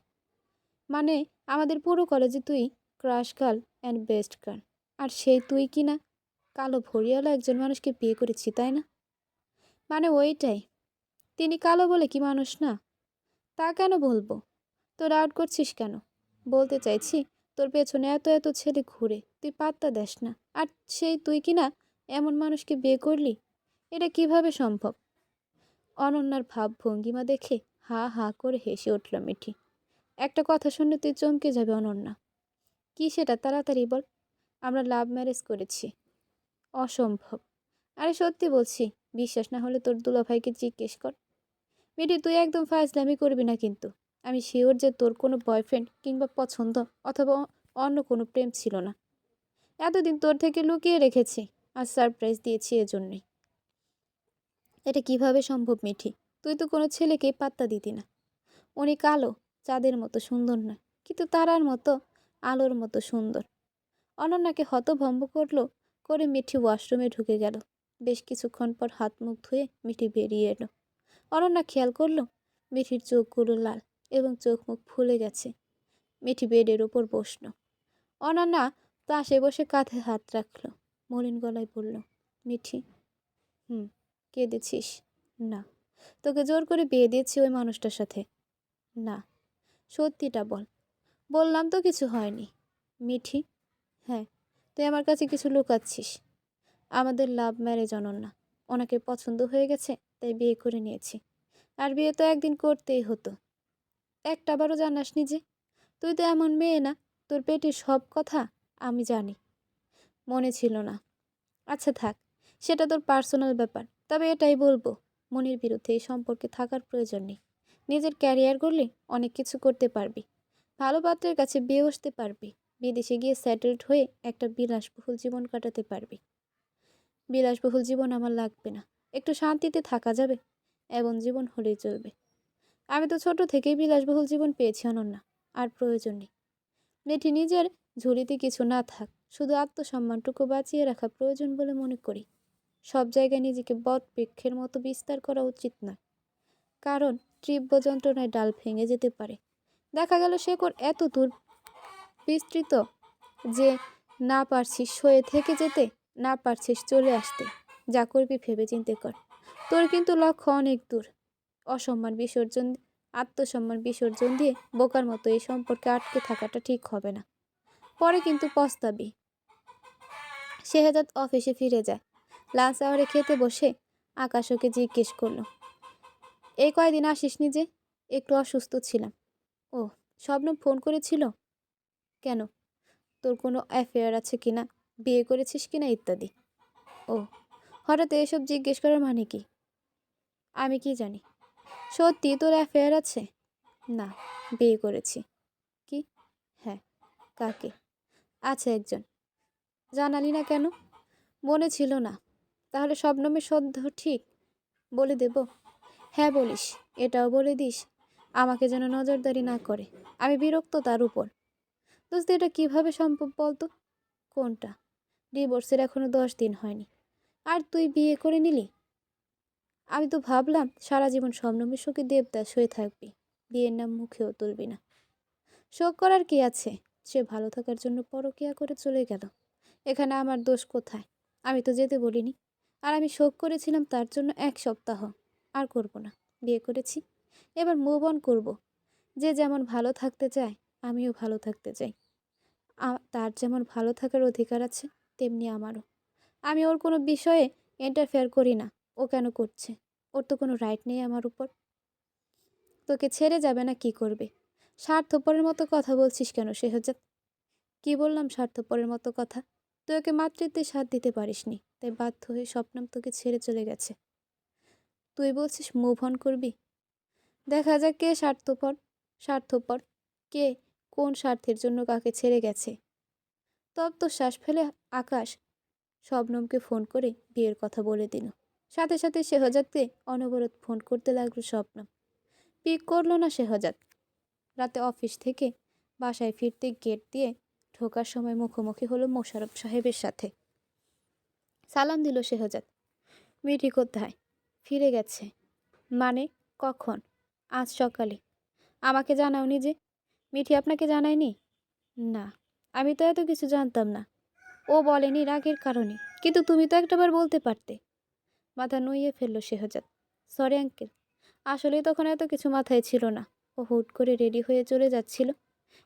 মানে আমাদের পুরো কলেজে তুই crush girl and best girl, আর সেই তুই কি না কালো ভরিয়ালা একজন মানুষকে বিয়ে করেছি, তাই না? মানে ওইটাই। তিনি কালো বলে কি মানুষ না? তা কেন বলবো? তোর আউট করছিস কেন? বলতে চাইছি তোর পেছনে এত এত ছেলে ঘুরে, তুই পাত্তা দেস না, আর সেই তুই কিনা এমন মানুষকে বিয়ে করলি? এটা কিভাবে সম্ভব? অনন্যার ভাব ভঙ্গিমা দেখে হা হা করে হেসে উঠল মিঠি। একটা কথা শুনলে তুই চমকে যাবে অনন্যা। কি সেটা তাড়াতাড়ি বল। আমরা লাভ ম্যারেজ করেছি। অসম্ভব। আরে সত্যি বলছি, বিশ্বাস না হলে তোর দুলাভাইকে জিজ্ঞেস কর। মিঠি তুই একদম ফাজলামি করবি না কিন্তু। আমি শিওর যে তোর কোনো বয়ফ্রেন্ড কিংবা পছন্দ অথবা অন্য কোনো প্রেম ছিল না। এতদিন তোর থেকে লুকিয়ে রেখেছি, আর সারপ্রাইজ দিয়েছি এজন্যই। এটা কিভাবে সম্ভব মিঠি? তুই তো কোনো ছেলেকেই পাত্তা দিতি না। উনি কালো, চাঁদের মতো সুন্দর নয়, কিন্তু তারার মতো, আলোর মতো সুন্দর। অনন্যাকে হতভম্ব করে মিঠি ওয়াশরুমে ঢুকে গেল। বেশ কিছুক্ষণ পর হাত মুখ ধুয়ে মিঠি বেরিয়ে এলো। অনন্যা খেয়াল করলো মিঠির চোখগুলো লাল এবং চোখ মুখ ফুলে গেছে। মিঠি বেডের ওপর বসল। অনন্যা পাশে বসে কাঁধে হাত রাখল। মলিন গলায় বলল, মিঠি। হুম। কেঁদেছিস? না। তোকে জোর করে বিয়ে দিয়েছি ওই মানুষটার সাথে? না। সত্যিটা বল। বললাম তো কিছু হয়নি। মিঠি। হ্যাঁ। তুই আমার কাছে কিছু লুকাচ্ছিস। আমাদের লাভ ম্যারেজ অনন্যা। ওনাকে পছন্দ হয়ে গেছে, তাই বিয়ে করে নিয়েছি। আর বিয়ে তো একদিন করতেই হতো। একটাবারও জানাসনি যে? তুই তো এমন মেয়ে না, তোর পেটের সব কথা আমি জানি। মনে ছিল না। আচ্ছা থাক, সেটা তোর পার্সোনাল ব্যাপার। তবে এটাই বলবো, মনির বিরুদ্ধে এই সম্পর্কে থাকার প্রয়োজন নেই। নিজের ক্যারিয়ার গড়লে অনেক কিছু করতে পারবি। ভালো পাত্রের কাছে বিয়ে বসতে পারবি। বিদেশে গিয়ে সেটেলড হয়ে একটা বিলাসবহুল জীবন কাটাতে পারবি। বিলাসবহুল জীবন আমার লাগবে না। একটু শান্তিতে থাকা যাবে, এমন জীবন হলেই চলবে। আমি তো ছোট থেকেই বিলাসবহুল জীবন পেয়েছি অনন্যা, আর প্রয়োজন নেই। মেয়েটি নিজের ঝুলিতে কিছু না থাক, শুধু আত্মসম্মানটুকু বাঁচিয়ে রাখা প্রয়োজন বলে মনে করি। সব জায়গায় নিজেকে বট বৃক্ষের মতো বিস্তার করা উচিত নয়, কারণ তীব্র যন্ত্রণায় ডাল ভেঙে যেতে পারে। দেখা গেল শেকড় এত দূর বিস্তৃত যে না পারছিস সয়ে থেকে যেতে, না পারছিস চলে আসতে। যা করবি ভেবে চিন্তে কর। তোর কিন্তু লক্ষ্য অনেক দূর। অসম্মান বিসর্জন, আত্মসম্মান বিসর্জন দিয়ে বোকার মতো এই সম্পর্কে আটকে থাকাটা ঠিক হবে না। পরে কিন্তু পস্তাবি। শেহজাদ অফিসে ফিরে যায়। লাঞ্চ আওয়ারে খেতে বসে আকাশ ওকে জিজ্ঞেস করলো, এই কয়দিন আসিসনি যে? একটু অসুস্থ ছিলাম। ও, শবনম ফোন করেছিল? কেন? তোর কোনো অ্যাফেয়ার আছে কিনা, বিয়ে করেছিস কিনা ইত্যাদি। ও, হঠাৎ এসব জিজ্ঞেস করার মানে কি? আমি কি জানি। সত্যি তোর অ্যাফেয়ার আছে? না, বিয়ে করেছি। কি? হ্যাঁ। কাকে? আছে একজন। জানালি না কেন? মনে ছিল না। তাহলে শবনমের সন্দেহ ঠিক? বলে দেব? হ্যাঁ বলিস, এটাও বলে দিস আমাকে যেন নজরদারি না করে। আমি বিরক্ত তার উপর। দোস্ত, এটা কিভাবে সম্ভব বলতো? কোনটা? ডিভোর্সের এখনো 10 দিন হয়নি, আর তুই বিয়ে করে নিলি? আমি তো ভাবলাম সারা জীবন শবনমের শোকে দেবদাস হয়ে থাকবি, বিয়ের নাম মুখেও তুলবি না। শোক করার কি আছে? সে ভালো থাকার জন্য পরকিয়া করে চলে গেল। এখানে আমার দোষ কোথায়? আমি তো যেতে বলিনি। আর আমি শোক করেছিলাম তার জন্য 1 সপ্তাহ। আর করব না। বিয়ে করেছি, এবার মুভ অন করব। যে যেমন ভালো থাকতে চায়, আমিও ভালো থাকতে চাই। তার যেমন ভালো থাকার অধিকার আছে, তেমনি আমারও। আমি ওর কোনো বিষয়ে ইন্টারফেয়ার করি না। ও কেন করছে? ওর তো কোনো রাইট নেই আমার উপর। তোকে ছেড়ে যাবে না কি করবে? স্বার্থপরের মতো কথা বলছিস কেন শেহজাদ? কি বললাম স্বার্থপরের মতো কথা? তুই ওকে মাতৃত্বে সাথ দিতে পারিসনি, তাই বাধ্য হয়ে স্বপ্নম তোকে ছেড়ে চলে গেছে। তুই বলছিস মুভ অন করবি? দেখা যাক কে স্বার্থপর। স্বার্থপর কে, কোন স্বার্থের জন্য কাকে ছেড়ে গেছে। তপ্ত শ্বাস ফেলে আকাশ শবনমকে ফোন করে বিয়ের কথা বলে দিল। সাথে সাথে শেহজাদকে অনবরত ফোন করতে লাগলো শবনম। পিক করলো না শেহজাদ। রাতে অফিস থেকে বাসায় ফিরতে গেট দিয়ে ঢোকার সময় মুখোমুখি হলো মোশাররফ সাহেবের সাথে। সালাম দিল শেহজাদ। মিঠি কোথায়? ফিরে গেছে। মানে? কখন? আজ সকালে। আমাকে জানাওনি যে? মিঠি আপনাকে জানায়নি? না, আমি তো এত কিছু জানতাম না। ও বলেনি রাগের কারণে, কিন্তু তুমি তো একটাবার বলতে পারতে। মাথা নুইয়ে ফেলল শেহজাদ। সরি আঙ্কেল, আসলে তখন এত কিছু মাথায় ছিল না। ও হুট করে রেডি হয়ে চলে যাচ্ছিল,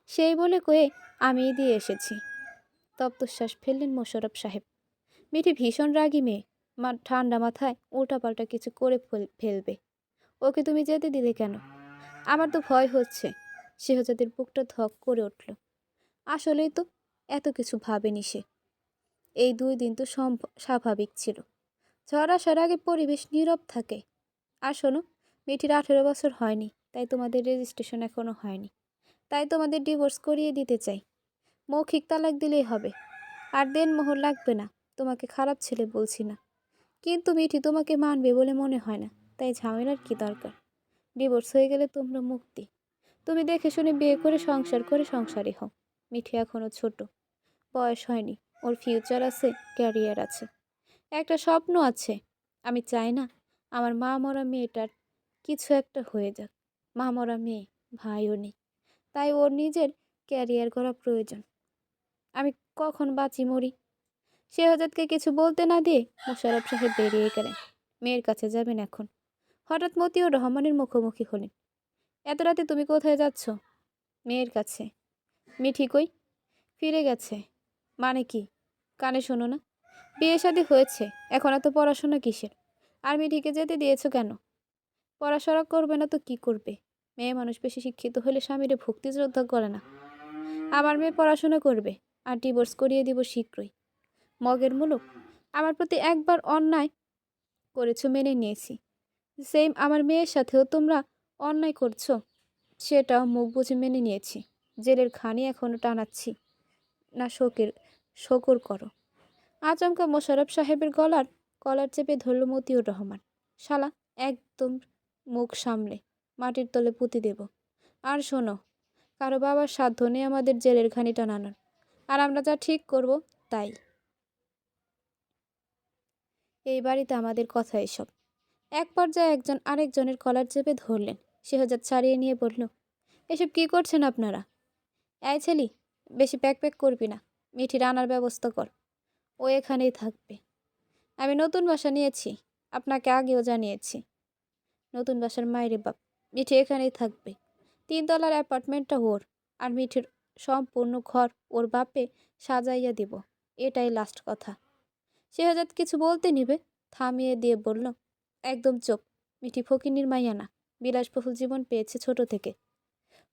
সেই বলে কয়ে আমিই দিয়ে এসেছি। তপ্তশ্বাস ফেললেন মোশাররফ সাহেব। মিঠি ভীষণ রাগী মেয়ে। ঠান্ডা মাথায় উল্টাপাল্টা কিছু করে ফেলবে। ওকে তুমি যেতে দিলে কেন? আমার তো ভয় হচ্ছে। শেহজাদের বুকটা ধক করে উঠল। আসলেই তো এত কিছু ভাবেনি সে। এই 2 দিন তো স্বাভাবিক ছিল। ঝড় আসার আগে পরিবেশ নীরব থাকে। আর শোনো, মিঠির 18 বছর হয়নি, তাই তোমাদের রেজিস্ট্রেশন এখনো হয়নি। তাই তোমাদের ডিভোর্স করিয়ে দিতে চাই। মৌখিক তালাক দিলেই হবে। আর দেনমোহর লাগবে না। তোমাকে খারাপ ছেলে বলছি না, কিন্তু মিঠি তোমাকে মানবে বলে মনে হয় না। তাই ঝামেলার কি দরকার? ডিভোর্স হয়ে গেলে তোমরা মুক্তি। তুমি দেখে শুনে বিয়ে করে সংসার করে সংসারী হও। মিঠি এখনো ছোট, বয়স হয়নি, ওর ফিউচার আছে, ক্যারিয়ার আছে, একটা স্বপ্ন আছে। আমি চাই না আমার মা মরা মেয়েটার কিছু একটা হয়ে যাক। মা মরা মেয়ে, ভাইও নেই, তাই ওর নিজের ক্যারিয়ার করা প্রয়োজন। আমি কখন বাঁচি মরি। শেহজাদকে কিছু বলতে না দিয়ে মোশাররফ সাহেব বেরিয়ে গেলেন। মেয়ের কাছে যাবেন এখন। হঠাৎ মতিউর রহমানের মুখোমুখি হলেন। এত রাতে তুমি কোথায় যাচ্ছ? মেয়ের কাছে। মিঠি কই? ফিরে গেছে। মানে কি? কানে শোনো না? বিয়ে শাদী হয়েছে, এখন এত পড়াশোনা কিসের? আর মিঠিকে যেতে দিয়েছো কেন? পড়াশোনা করবে না তো কি করবে? মেয়ে মানুষ বেশি শিক্ষিত হলে স্বামীরে ভক্তি শ্রদ্ধা করে না। আমার মেয়ে পড়াশোনা করবে, আর ডিভোর্স করিয়ে দিব শীঘ্রই। মগের মুলুক, আমার প্রতি একবার অন্যায় করেছো মেনে নিয়েছি, সেম আমার মেয়ের সাথেও তোমরা অন্যায় করছো, সেটাও মুখ বুঝে মেনে নিয়েছি। জেলের ঘানি এখনো টানাচ্ছি না, শোকর করো। আচমকা মোশাররফ সাহেবের কলার চেপে ধরল মতিউর রহমান। শালা, একদম মুখ সামলে মাটির তলে পুঁতি দেব। আর শোনো, কারো বাবার সাধ্য নেই আমাদের জেলের ঘানি টানানোর, আর আমরা যা ঠিক করব তাই। এই বাড়িতে আমাদের কথা এসব। এক পর্যায়ে একজন আরেকজনের কলার চেপে ধরলেন। শেহজাদ ছাড়িয়ে নিয়ে বলল, এসব কি করছেন আপনারা? এই ছেলি, বেশি প্যাক প্যাক করবি না। মিঠি রান্নার ব্যবস্থা কর, ও এখানেই থাকবে। আমি নতুন বাসা নিয়েছি, আপনাকে আগেও জানিয়েছি। নতুন বাসার মায়ের বাপ, মিঠি এখানেই থাকবে। 3 তলার অ্যাপার্টমেন্টটা ওর, আর মিঠির সম্পূর্ণ ঘর ওর বাপে সাজাইয়া দিব। এটাই লাস্ট কথা। শেহজাদ কিছু বলতে নিবে, থামিয়ে দিয়ে বলল, একদম চুপ। মিঠি ফকিন্নির মাইয়া না, বিলাসবহুল জীবন পেয়েছে ছোট থেকে।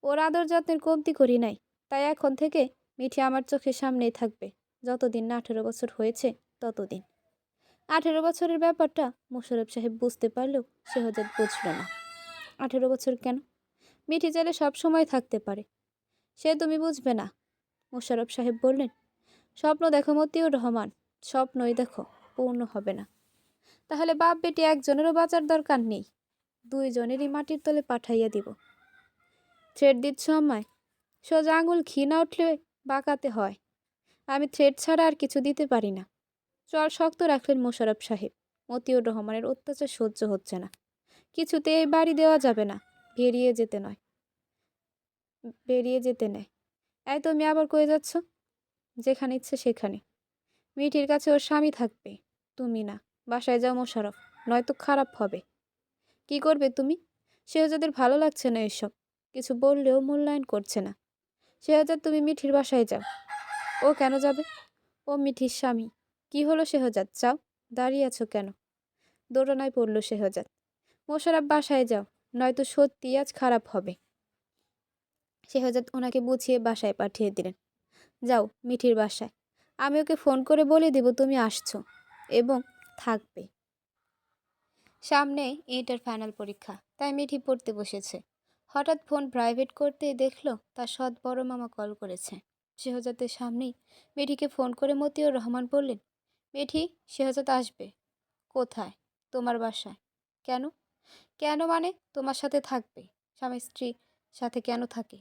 ওর আদর যত্নের কমতি করি নাই, তাই এখন থেকে মিঠি আমার চোখের সামনেই থাকবে, যতদিন না 18 বছর হয়েছে ততদিন। 18 বছরের ব্যাপারটা মোশাররফ সাহেব বুঝতে পারলেও শেহজাদ বুঝল না। 18 বছর কেন? মিঠি চাইলে সব সময় থাকতে পারে, সে তুমি বুঝবে না। মোশাররফ সাহেব বললেন, স্বপ্ন দেখো মতিউর রহমান, স্বপ্নই দেখো, পূর্ণ হবে না। তাহলে বাপ বেটি একজনেরও বাঁচার দরকার নেই, 2জনেরই মাটির তলে পাঠাইয়া দিব। থ্রেড দিচ্ছ আমায়? সোজা আঙুল ঘি না উঠলে বাঁকাতে হয়। আমি থ্রেড ছাড়া আর কিছু দিতে পারি না। চল শক্ত রাখলেন মোশাররফ সাহেব। মতিউর রহমানের অত্যাচার সহ্য হচ্ছে না, কিছুতে এই বাড়ি দেওয়া যাবে না। বেরিয়ে যেতে নেয়। এই তুমি আবার কয়ে যাচ্ছ? যেখানে ইচ্ছে সেখানে। মিঠির কাছে ওর স্বামী থাকবে, তুমি না। বাসায় যাও মোশাররফ, নয়তো খারাপ হবে। কি করবে তুমি? শেহজাদের ভালো লাগছে না এসব, কিছু বললেও মূল্যায়ন করছে না। শেহজাদ, তুমি মিঠির বাসায় যাও। ও কেন যাবে? ও মিঠির স্বামী। কি হলো শেহজাদ, চাও? দাঁড়িয়ে আছো কেন? দোটানায় পড়ল শেহজাদ। মোশাররফ, বাসায় যাও, নয়তো সত্যি আজ খারাপ হবে। শেহজাদ ওনাকে বুঝিয়ে বাসায় পাঠিয়ে দিলেন। যাও মিঠির বাসায়, আমি ওকে ফোন করে বলে দেব তুমি আসছো এবং থাকবে। সামনে ইন্টার ফাইনাল পরীক্ষা, তাই মিঠি পড়তে বসেছে। হঠাৎ ফোন প্রাইভেট করতে দেখলো তার সৎ বড় মামা কল করেছে। শেহজাদের সামনেই মিঠিকে ফোন করে মতিউর রহমান বললেন, মিঠি, শেহজাদ আসবে। কোথায়? তোমার বাসায়। কেন? কেন মানে তোমার সাথে থাকবে। স্বামী স্ত্রী সাথে কেন থাকে?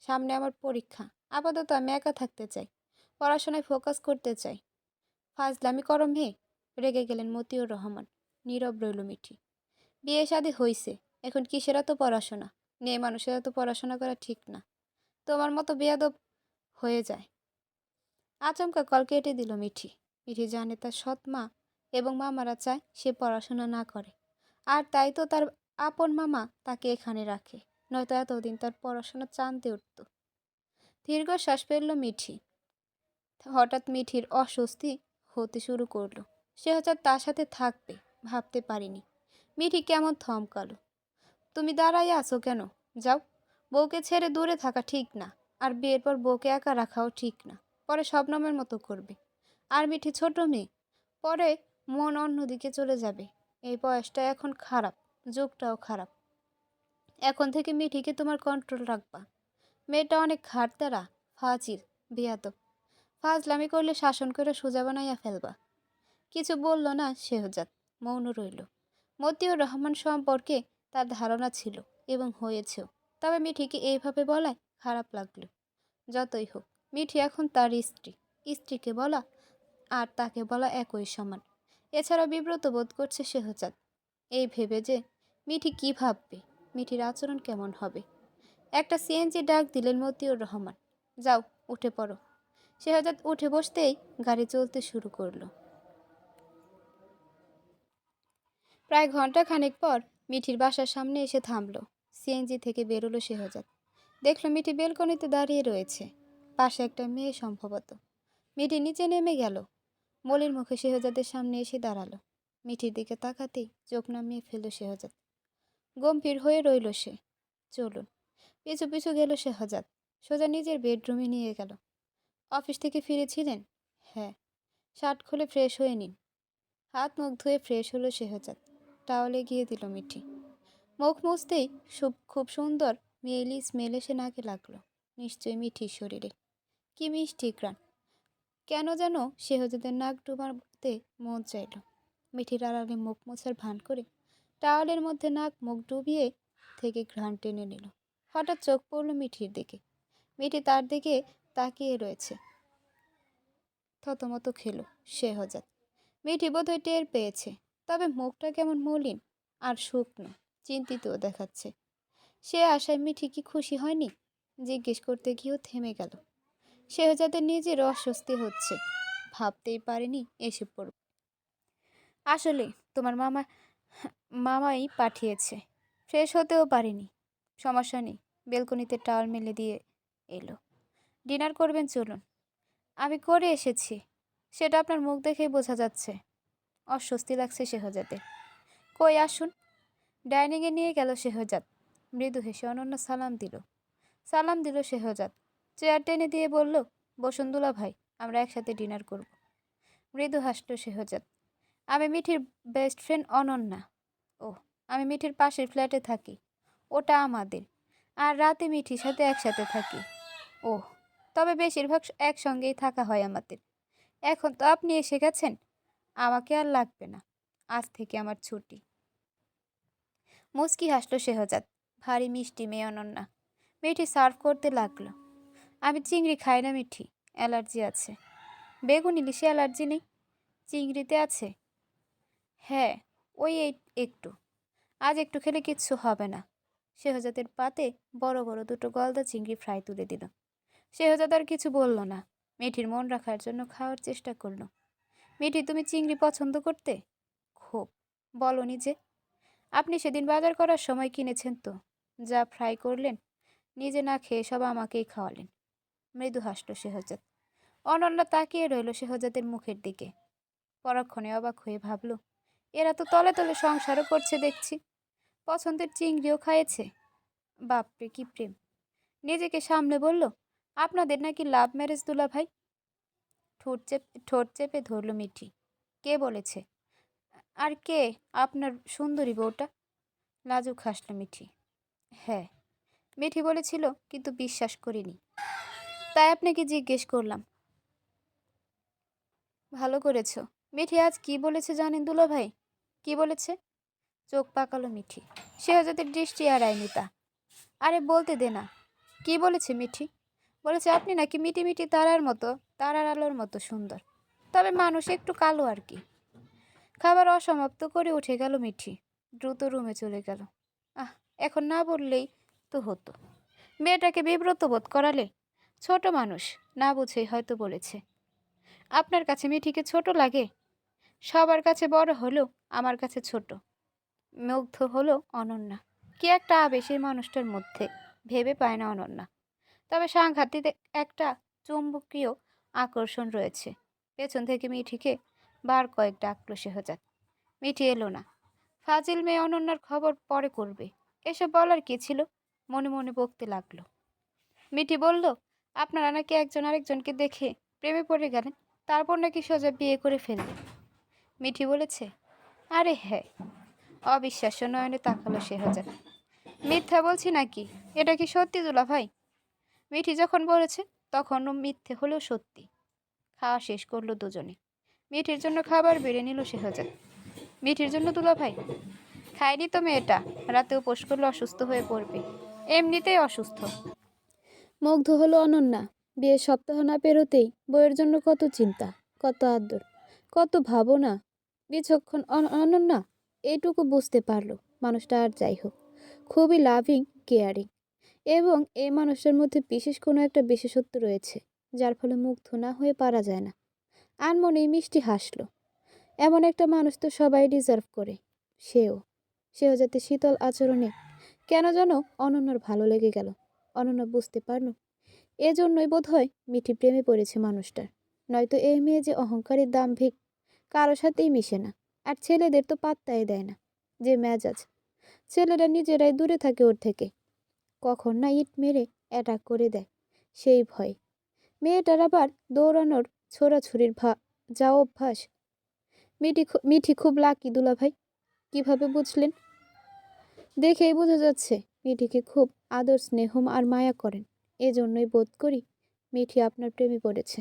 সামনে আমার পরীক্ষা, আপাতত আমি একা থাকতে চাই, পড়াশোনায় ফোকাস করতে চাই। ফাজলামি করো মেয়ে, রেগে গেলেন মতিউর রহমান। নীরব রইল মিঠি। বিয়ে শাদী হইছে, এখন কিসের এত পড়াশোনা? মেয়ে মানুষের এত পড়াশোনা করা ঠিক না, তোমার মতো বেয়াদব হয়ে যায়। আচমকা কল কেটে দিল মিঠি। মিঠি জানে তার সৎ মা এবং মামারা চায় সে পড়াশোনা না করে, আর তাই তো তার আপন মামা তাকে এখানে রাখে, নয়তো এতদিন তার পড়াশোনা চাঁদে উঠত। দীর্ঘশ্বাস ফেলল মিঠি। হঠাৎ মিঠির অস্বস্তি হতে শুরু করলো। সে হয়তো তার সাথে থাকবে ভাবতে পারিনি। মিঠি কেমন থমকালো। তুমি দাঁড়াই আছো কেন? যাও। বউকে ছেড়ে দূরে থাকা ঠিক না, আর বিয়ের পর বউকে একা রাখাও ঠিক না। পরে শবনমের মতো করবে। আর মিঠি ছোট মেয়ে, পরে মন অন্যদিকে চলে যাবে। এই বয়সটা এখন খারাপ, যুগটাও খারাপ। এখন থেকে মিঠিকে তোমার কন্ট্রোল রাখবা। মেয়েটা অনেক ঘাটতারা, ফাজিল, বেয়াদব। ফাজলামি করলে শাসন করে সোজা বানাইয়া ফেলবা। কিছু বলল না শেহজাদ, মৌন রইল। মতিউর রহমান সম্পর্কে তার ধারণা ছিল এবং হয়েছেও। তবে মিঠিকে এইভাবে বলায় খারাপ লাগলো। যতই হোক, মিঠি এখন তার স্ত্রী। স্ত্রীকে বলা আর তাকে বলা একই সমান। এছাড়া বিব্রত বোধ করছে শেহজাদ, এই ভেবে যে মিঠি কি ভাববে, মিঠির আচরণ কেমন হবে। একটা সিএনজি ডাক দিলেন মতিউর রহমান। যাও, উঠে পড়ো। শেহজাদ উঠে বসতেই গাড়ি চলতে শুরু করলো। প্রায় ঘন্টা খানেক পর মিঠির বাসার সামনে এসে থামলো। সিএনজি থেকে বেরোলো শেহজাদ। দেখলো মিঠি বেলকনিতে দাঁড়িয়ে রয়েছে, পাশে একটা মেয়ে সম্ভবত। মিঠি নিচে নেমে গেল, মলির মুখে শেহজাদের সামনে এসে দাঁড়ালো। মিঠির দিকে তাকাতেই চোখ নামিয়ে ফেলল শেহজাদ। গম্ভীর হয়ে রইল সে। চলুন। পিছু পিছু গেল শেহজাদ, সোজা নিজের বেডরুমে নিয়ে গেল। অফিস থেকে ফিরেছিলেন? হ্যাঁ। শার্ট খুলে ফ্রেশ হয়ে নিন। হাত মুখ ধুয়ে ফ্রেশ হলো শেহজাদ। টাওয়ালে গিয়ে দিল মিঠি। মুখ মুছতেই খুব সুন্দর মেয়েলি স্মেল এসে নাকে লাগলো। নিশ্চয়ই মিঠির শরীরে কি মিষ্টি ঘ্রাণ। কেন যেন শেহজাদের নাক ডুবাতে মন চাইল। মিঠির আড়ালে মুখ মোছার ভান করে টাওয়ালের মধ্যে নাক মুখ ডুবিয়ে থেকে ঘ্রাণ টেনে নিল। হঠাৎ চোখ পড়ল মিঠির দিকে। মিঠি তার দিকে তাকিয়ে রয়েছে। থতমত খেল শেহজাদ। মিঠি বোধহয় টের পেয়েছে, তবে মুখটা কেমন মলিন আর শুকনো, চিন্তিতও দেখাচ্ছে। সে আশায় মিঠি কি খুশি হয়নি? জিজ্ঞেস করতে গিয়েও থেমে গেল। শেহজাদের নিজের অস্বস্তি হচ্ছে, ভাবতেই পারেনি এসে পড়ব। আসলে তোমার মামাই পাঠিয়েছে, ফ্রেশ হতেও পারিনি। সমস্যা নেই, বেলকনিতে টাওয়াল মেলে দিয়ে এলো। ডিনার করবেন, চলুন। আমি করে এসেছি, সেটা আপনার মুখ দেখেই বোঝা যাচ্ছে। অস্বস্তি লাগছে শেহজাদের। কই আসুন। ডাইনিংয়ে নিয়ে গেল শেহজাদ। মৃদু হেসে অনন্য সালাম দিল শেহজাদ। চেয়ার টেনে দিয়ে বলল, বসুন দুলা ভাই, আমরা একসাথে ডিনার করব। মৃদু হাসল শেহজাদ। আমি মিঠির বেস্ট ফ্রেন্ড অনন্যা। ও, আমি মিঠির পাশের ফ্ল্যাটে থাকি, ওটা আমাদের। আর রাতে মিঠির সাথে একসাথে থাকি। ও, তবে বেশিরভাগ একসঙ্গেই থাকা হয় আমাদের। এখন তো আপনি এসে গেছেন, আমাকে আর লাগবে না, আজ থেকে আমার ছুটি। মুচকি হাসল শেহজাদ। ভারী মিষ্টি মেয়ে অনন্যা। মিঠি সার্ভ করতে লাগলো। আমি চিংড়ি খাই না মিঠি, অ্যালার্জি আছে। বেগুন ইলিশে অ্যালার্জি নেই, চিংড়িতে আছে। হ্যাঁ, ওই একটু। আজ একটু খেলে কিচ্ছু হবে না। শেহজাদের পাতে বড় বড় দুটো গলদা চিংড়ি ফ্রাই তুলে দিল। শেহজাদ আর কিছু বলল না, মিঠির মন রাখার জন্য খাওয়ার চেষ্টা করলো। মিঠি, তুমি চিংড়ি পছন্দ করতে? খুব। বলনি যে। আপনি সেদিন বাজার করার সময় কিনেছেন তো, যা ফ্রাই করলেন, নিজে না খেয়ে সব আমাকেই খাওয়ালেন। মৃদু হাসল শেহজাদ। অনন্যা তাকিয়ে রইল শেহজাদের মুখের দিকে। পরক্ষণে অবাক হয়ে ভাবল, এরা তো তলে তলে সংসারও করছে দেখছি, পছন্দের চিংড়িও খাইয়েছে। বাপরে কি প্রেম। নিজেকে সামলে বলল, আপনাদের নাকি লাভ ম্যারেজ দুলা ভাই? ঠোঁট চেপে ধরল মিঠি। কে বলেছে? আর কে আপনার সুন্দরী বউটা? লাজুক হাসল মিঠি। হ্যাঁ, মিঠি বলেছিল, কিন্তু বিশ্বাস করিনি, তাই আপনাকে জিজ্ঞেস করলাম। ভালো করেছ। মিঠি আজ কি বলেছে জানেন দুলা ভাই? কি বলেছে? চোখ পাকালো মিঠি। শেহজাদের দৃষ্টি এড়ায়নি তা। আরে বলতে দে না। কি বলেছে মিঠি? বলেছে আপনি নাকি মিটি মিটি তারার আলোর মতো সুন্দর, তবে মানুষ একটু কালো আর কি। খাবার অসমাপ্ত করে উঠে গেল মিঠি, দ্রুত রুমে চলে গেল। এখন না বললেই তো হতো। মেয়েটাকে বিব্রত বোধ করালে। ছোট মানুষ, না বুঝেই হয়তো বলেছে। আপনার কাছে মিঠিকে ছোট লাগে? সবার কাছে বড় হলেও আমার কাছে ছোট। মুগ্ধ হলো অনন্যা। কি একটা আবেশের মানুষটার মধ্যে, ভেবে পায় না অনন্যা। তবে সাংঘাতিক একটা চুম্বকীয় আকর্ষণ রয়েছে। পেছন থেকে মিঠিকে বার কয়েক ডাকলো শেহজাদ। মিঠি এলো না। ফাজিল মেয়ে, অনন্যার খবর পরে করবে, এসব বলার কি ছিল? মনে মনে বকতে লাগলো। মিঠি বলল, আপনারা নাকি একজন আরেকজনকে দেখে প্রেমে পড়ে গেলেন, তারপর নাকি সোজা বিয়ে করে ফেললেন। মিঠি বলেছে? আরে হ্যাঁ। অবিশ্বাস্য নয়নে তাকালো শেহজাদ। মিথ্যা বলছি নাকি? এটা কি সত্যি দুলা ভাই? মিঠি যখন বলেছে তখনও মিথ্যে হলেও সত্যি। খাওয়া শেষ করলো দুজনে। মিঠির জন্য খাবার বেড়ে নিল শেহজাদ। মিঠির জন্য দুলা ভাই? খায়নি তো মেয়েটা, রাতে উপোস করলে অসুস্থ হয়ে পড়বে, এমনিতেই অসুস্থ। মুগ্ধ হলো অনন্যা। বিয়ের সপ্তাহ না পেরোতেই বইয়ের জন্য কত চিন্তা, কত আদর, কত ভাবনা। বিচক্ষণ অনন্যা এইটুকু বুঝতে পারলো মানুষটা আর যাই হোক খুবই লাভিং, কেয়ারিং, এবং এই মানুষটার মধ্যে বিশেষ কোনো একটা বিশেষত্ব রয়েছে যার ফলে মুগ্ধ না হয়ে পারা যায় না। আনমনেই মিষ্টি হাসলো। এমন একটা মানুষ তো সবাই ডিজার্ভ করে। সেও সেও যাতে শীতল আচরণে কেন যেন অনন্যার ভালো লেগে গেল। অনন্যা বুঝতে পারল এজন্যই বোধহয় মিঠি প্রেমে পড়েছে মানুষটার। নয়তো এই মেয়ে যে অহংকারী দাম্ভিক, কারো সাথেই মিশে না। আর ছেলেদের তো পাত্তাই দেয় না। যে মেজাজ, ছেলেরা নিজেরাই দূরে থাকে ওর থেকে। কখন না ইট মেরে অ্যাটাক করে দেয় সেই ভয়। মেয়েটার আবার দৌড়ানোর, ছোড়াছুরির যা অভ্যাস। মিঠি খুব লাকি দুলাভাই। কিভাবে বুঝলেন? দেখেই বোঝা যাচ্ছে মিঠিকে খুব আদর, স্নেহ আর মায়া করেন। এজন্যই বোধ করি মিঠি আপনার প্রেমে পড়েছে।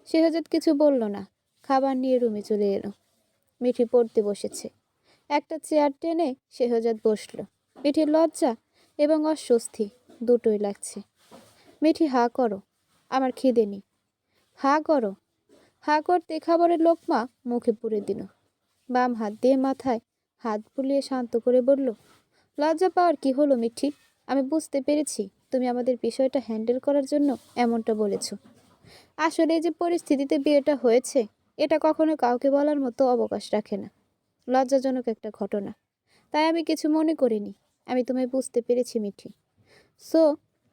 শেহজাদ কিছু বলল না, খাবার নিয়ে রুমে চলে এলো। মিঠি পড়তে বসেছে। একটা চেয়ার টেনে শেহজাদ বসলো। মিঠির লজ্জা এবং অস্বস্তি দুটোই লাগছে। মিঠি, হা করো, আমার খিদে নেই। হা করো। হা করতে খাবারের লোকমা মুখে পুরে দিল। বাম হাত দিয়ে মাথায় হাত বুলিয়ে শান্ত করে বলল, লজ্জা পাওয়ার কি হলো মিঠি? আমি বুঝতে পেরেছি তুমি আমাদের বিষয়টা হ্যান্ডেল করার জন্য এমনটা বলেছ। আসলে যে পরিস্থিতিতে বিয়েটা হয়েছে এটা কখনো কাউকে বলার মতো অবকাশ রাখে না। লজ্জাজনক একটা ঘটনা, তাই আমি কিছু মনে করিনি। আমি তোমায় বুঝতে পেরেছি মিঠি। So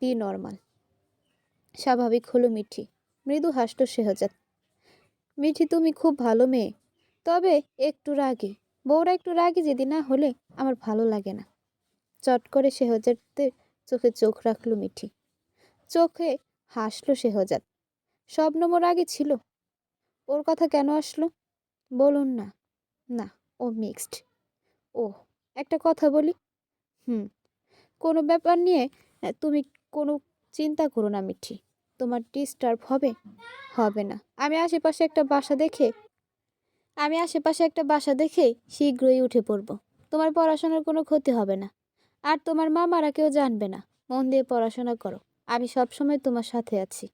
be normal. স্বাভাবিক হলো মিঠি। মৃদু হাসল শেহজাদ। মিঠি, তুমি খুব ভালো মেয়ে, তবে একটু রাগী। বউরা একটু রাগী যেদি না হলে আমার ভালো লাগে না। চট করে শেহজাদের চোখে চোখ রাখলো মিঠি। চোখে হাসলো শেহজাদ। শবনম ওর আগে ছিল? ওর কথা কেন আসলো? বলুন না। না, ও মিক্সড। ও, একটা কথা বলি। হুম। কোনো ব্যাপার নিয়ে তুমি কোনো চিন্তা করো না মিঠি। তোমার ডিস্টার্ব হবে হবে না। আমি আশেপাশে একটা বাসা দেখে শীঘ্রই উঠে পড়ব। তোমার পড়াশোনার কোনো ক্ষতি হবে না। আর তোমার মামারা কেউ জানবে না। মন দিয়ে পড়াশোনা করো। আমি সবসময় তোমার সাথে আছি।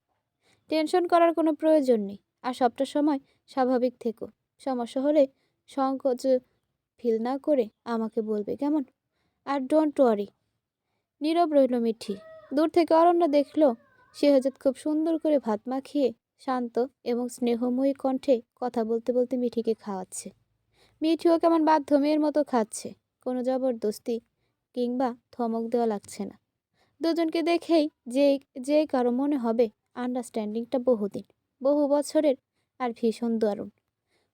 টেনশন করার কোনো প্রয়োজন নেই। আর সবটা সময় স্বাভাবিক থেকো। সমস্যা হলে সংকোচ ফিল না করে আমাকে বলবে, কেমন? আর ডোন্ট ওয়ারি। নীরব রইল মিঠি। দূর থেকে অরণ্য দেখল শেহজাদ খুব সুন্দর করে ভাত মাখিয়ে শান্ত এবং স্নেহময়ী কণ্ঠে কথা বলতে বলতে মিঠিকে খাওয়াচ্ছে। মিঠিও কেমন বাধ্য মেয়ের মতো খাচ্ছে। কোনো জবরদস্তি কিংবা ধমক দেওয়া লাগছে না। দুজনকে দেখেই যে যে কারো মনে হবে আন্ডারস্ট্যান্ডিংটা বহুদিন, বহু বছরের, আর ভীষণ দারুণ।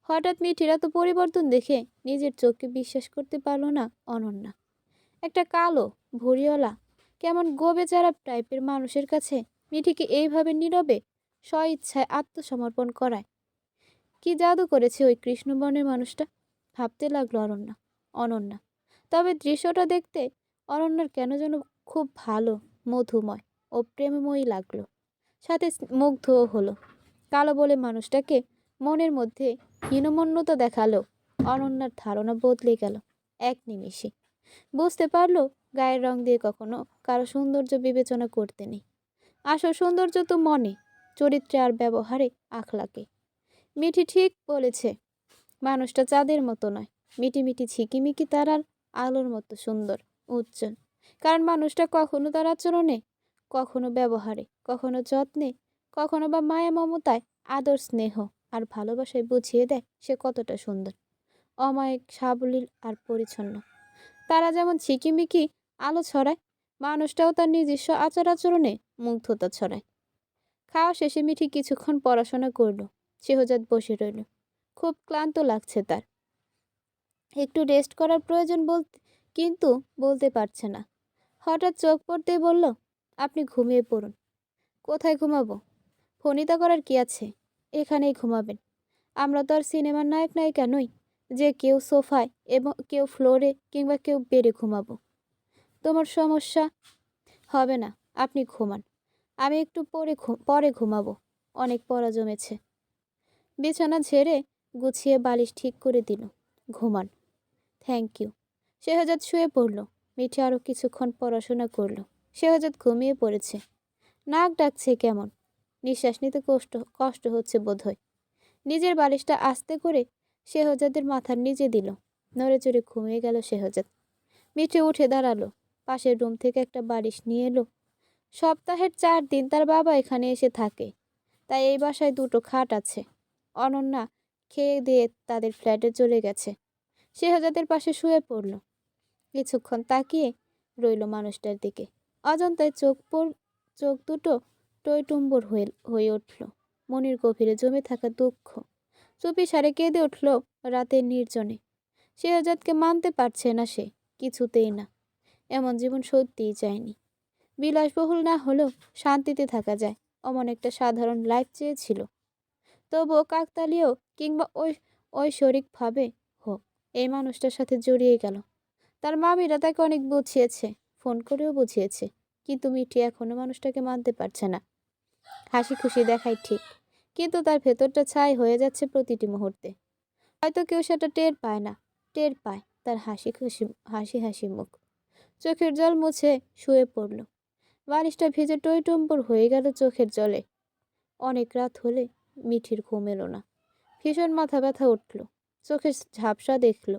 হঠাৎ মিঠির এত পরিবর্তন দেখে নিজের চোখকে বিশ্বাস করতে পারল না অনন্যা। একটা কালো, ভুঁড়িওয়ালা, কেমন গোবেচারা টাইপের মানুষের কাছে মিঠিকে এইভাবে নীরবে স্বইচ্ছায় আত্মসমর্পণ করায়। কি জাদু করেছে ওই কৃষ্ণবর্ণের মানুষটা, ভাবতে লাগলো অনন্যা। তবে দৃশ্যটা দেখতে অনন্যার কেন যেন খুব ভালো, মধুময় ও প্রেমময়ী লাগলো। সাথে মুগ্ধও হলো। কালো বলে মানুষটাকে মনের মধ্যে হীনমন্যতা দেখালো অনন্যার ধারণা বদলে গেল এক নিমেষে। বুঝতে পারলো গায়ের রং দিয়ে কখনো কারো সৌন্দর্য বিবেচনা করতে নেই। আসল সৌন্দর্য তো মনে, চরিত্রে আর ব্যবহারে, আখলাকে। মিঠি ঠিক বলেছে, মানুষটা চাঁদের মতো নয়, মিটিমিটি ঝিকিমিকি তারার আলোর মতো সুন্দর, উজ্জ্বল। কারণ মানুষটা কখনো তার আচরণে, কখনো ব্যবহারে, কখনো যত্নে, কখনো বা মায়া মমতায়, আদর, স্নেহ আর ভালোবাসায় বুঝিয়ে দেয় সে কতটা সুন্দর, অমায়িক, সাবলীল আর পরিচ্ছন্ন। তারা যেমন ঝিকিমিকি আলো ছড়ায়, মানুষটাও তার নিজস্ব আচার আচরণে মুগ্ধতা ছড়ায়। খাওয়া শেষে মিঠি কিছুক্ষণ পড়াশোনা করল। শেহজাদ বসে রইল। খুব ক্লান্ত লাগছে তার। একটু রেস্ট করার প্রয়োজন কিন্তু বলতে পারছে না। হঠাৎ চোখ পড়তেই বলল, আপনি ঘুমিয়ে পড়ুন। কোথায় ঘুমাবো? ফণিতা করার কি আছে? এখানেই ঘুমাবেন। আমরা তো আর সিনেমার নায়ক নায়িকা নই যে কেউ সোফায় এবং কেউ ফ্লোরে কিংবা কেউ বেডে ঘুমাবো। তোমার সমস্যা হবে না, আপনি ঘুমান। আমি একটু পরে ঘুমাবো। অনেক পড়া জমেছে। বিছানা ঝেড়ে গুছিয়ে বালিশ ঠিক করে দিল। ঘুমান। Thank you. শেহজাদ শুয়ে পড়ল। মিঠি আরও কিছুক্ষণ পড়াশোনা করল। শেহজাদ ঘুমিয়ে পড়েছে। নাক ডাকছে কেমন, নিঃশ্বাস নিতে কষ্ট কষ্ট হচ্ছে বোধহয়। নিজের বালিশটা আস্তে করে শেহজাদের মাথার নিচে দিল। নড়ে চড়ে ঘুমিয়ে গেল শেহজাদ। মিঠে উঠে দাঁড়ালো, পাশের রুম থেকে একটা বালিশ নিয়ে এলো। সপ্তাহের 4 দিন তার বাবা এখানে এসে থাকে, তাই এই বাসায় দুটো খাট আছে। অনন্যা খেয়ে দিয়ে তাদের ফ্ল্যাটে চলে গেছে। শেহজাদের পাশে শুয়ে পড়ল। কিছুক্ষণ তাকিয়ে রইল মানুষটার দিকে। অজান্তায় চোখ দুটো টইটুম্বর হয়ে উঠল। মনের গভীরে জমে থাকা দুঃখ চুপি সারে কেঁদে উঠল রাতের নির্জনে। শেহজাদকে মানতে পারছে না সে, কিছুতেই না। এমন জীবন সত্যিই চায়নি। বিলাসবহুল না হলেও শান্তিতে থাকা যায়, অমন একটা সাধারণ লাইফ চেয়েছিল। তবুও কাকতালীয় কিংবা ঐশ্বরিকভাবে হোক, এই মানুষটার সাথে জড়িয়ে গেল। তার মামিরা তাকে অনেক বুঝিয়েছে, ফোন করেও বুঝিয়েছে, কিন্তু মিঠি এখনো মানুষটাকে মানতে পারছে না। হাসি খুশি দেখায় ঠিক, কিন্তু তার ভেতরটা ছাই হয়ে যাচ্ছে প্রতিটি মুহূর্তে। হয়তো কেউ সেটা টের পায় না, টের পায় তার হাসি হাসি মুখ। চোখের জল মুছে শুয়ে পড়ল। বালিশটা ভিজে টইটুম্বুর হয়ে গেল চোখের জলে। অনেক রাত হলে মিঠির ঘুম এলো না। ভীষণ মাথা ব্যথা উঠল, চোখে ঝাপসা দেখল,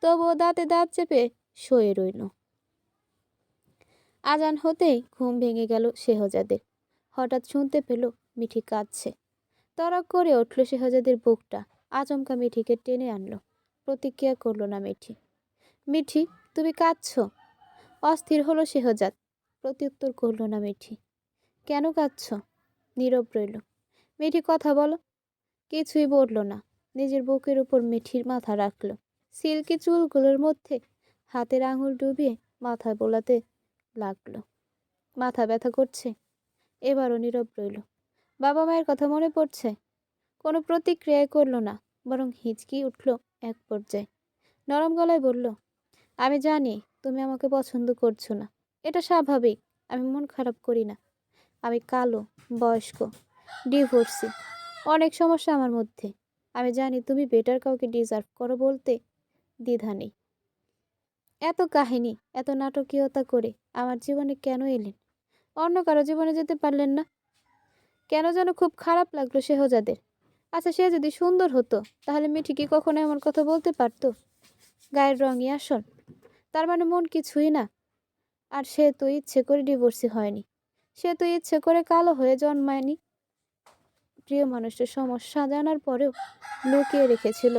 তবুও দাঁতে দাঁত চেপে শুয়ে রইল। আজান হতেই ঘুম ভেঙে গেল শেহজাদের। হঠাৎ শুনতে পেল মিঠি কাঁদছে। তড়াক করে উঠল শেহজাদের বুকটা। আচমকা মিঠিকে টেনে আনলো। প্রতিক্রিয়া করল না মিঠি। মিঠি, তুমি কাঁদছ? অস্থির হলো শেহজাদ। প্রত্যুত্তর করল না মিঠি। কেন কাঁদছ? নীরব রইল। মিঠি, কথা বলো। কিছুই বলল না। নিজের বুকের উপর মিঠির মাথা রাখল। সিল্কি চুলগুলোর মধ্যে হাতের আঙুল ডুবিয়ে মাথায় বোলাতে লাগলো। মাথা ব্যথা করছে? এবারও নীরব রইল। বাবা মায়ের কথা মনে পড়ছে? কোনো প্রতিক্রিয়াই করল না, বরং হিচকি উঠল এক পর্যায়ে। নরম গলায় বলল, আমি জানি তুমি আমাকে পছন্দ করছো না। এটা স্বাভাবিক। আমি মন খারাপ করি না। আমি কালো, বয়স্ক, ডিভোর্সি, অনেক সমস্যা আমার মধ্যে। আমি জানি তুমি বেটার কাউকে ডিজার্ভ করো বলতে দ্বিধা নেই। এত কাহিনী, এত নাটকীয়তা করে আমার জীবনে কেন এলেন? অন্য কারো জীবনে যেতে পারলেন না? কেন যেন খুব খারাপ লাগলো শেহজাদের। আচ্ছা, সে যদি সুন্দর হতো তাহলে মিঠি কি কখনো এমন কথা বলতে পারতো? গায়ের রঙই আসল, তার মানে মন কিছুই না। আর সে তো ইচ্ছে করে ডিভোর্সি হয়নি, সে তো ইচ্ছে করে কালো হয়ে জন্মায়নি। প্রিয় মানুষের সমস্যা জানার পরেও লুকিয়ে রেখেছিল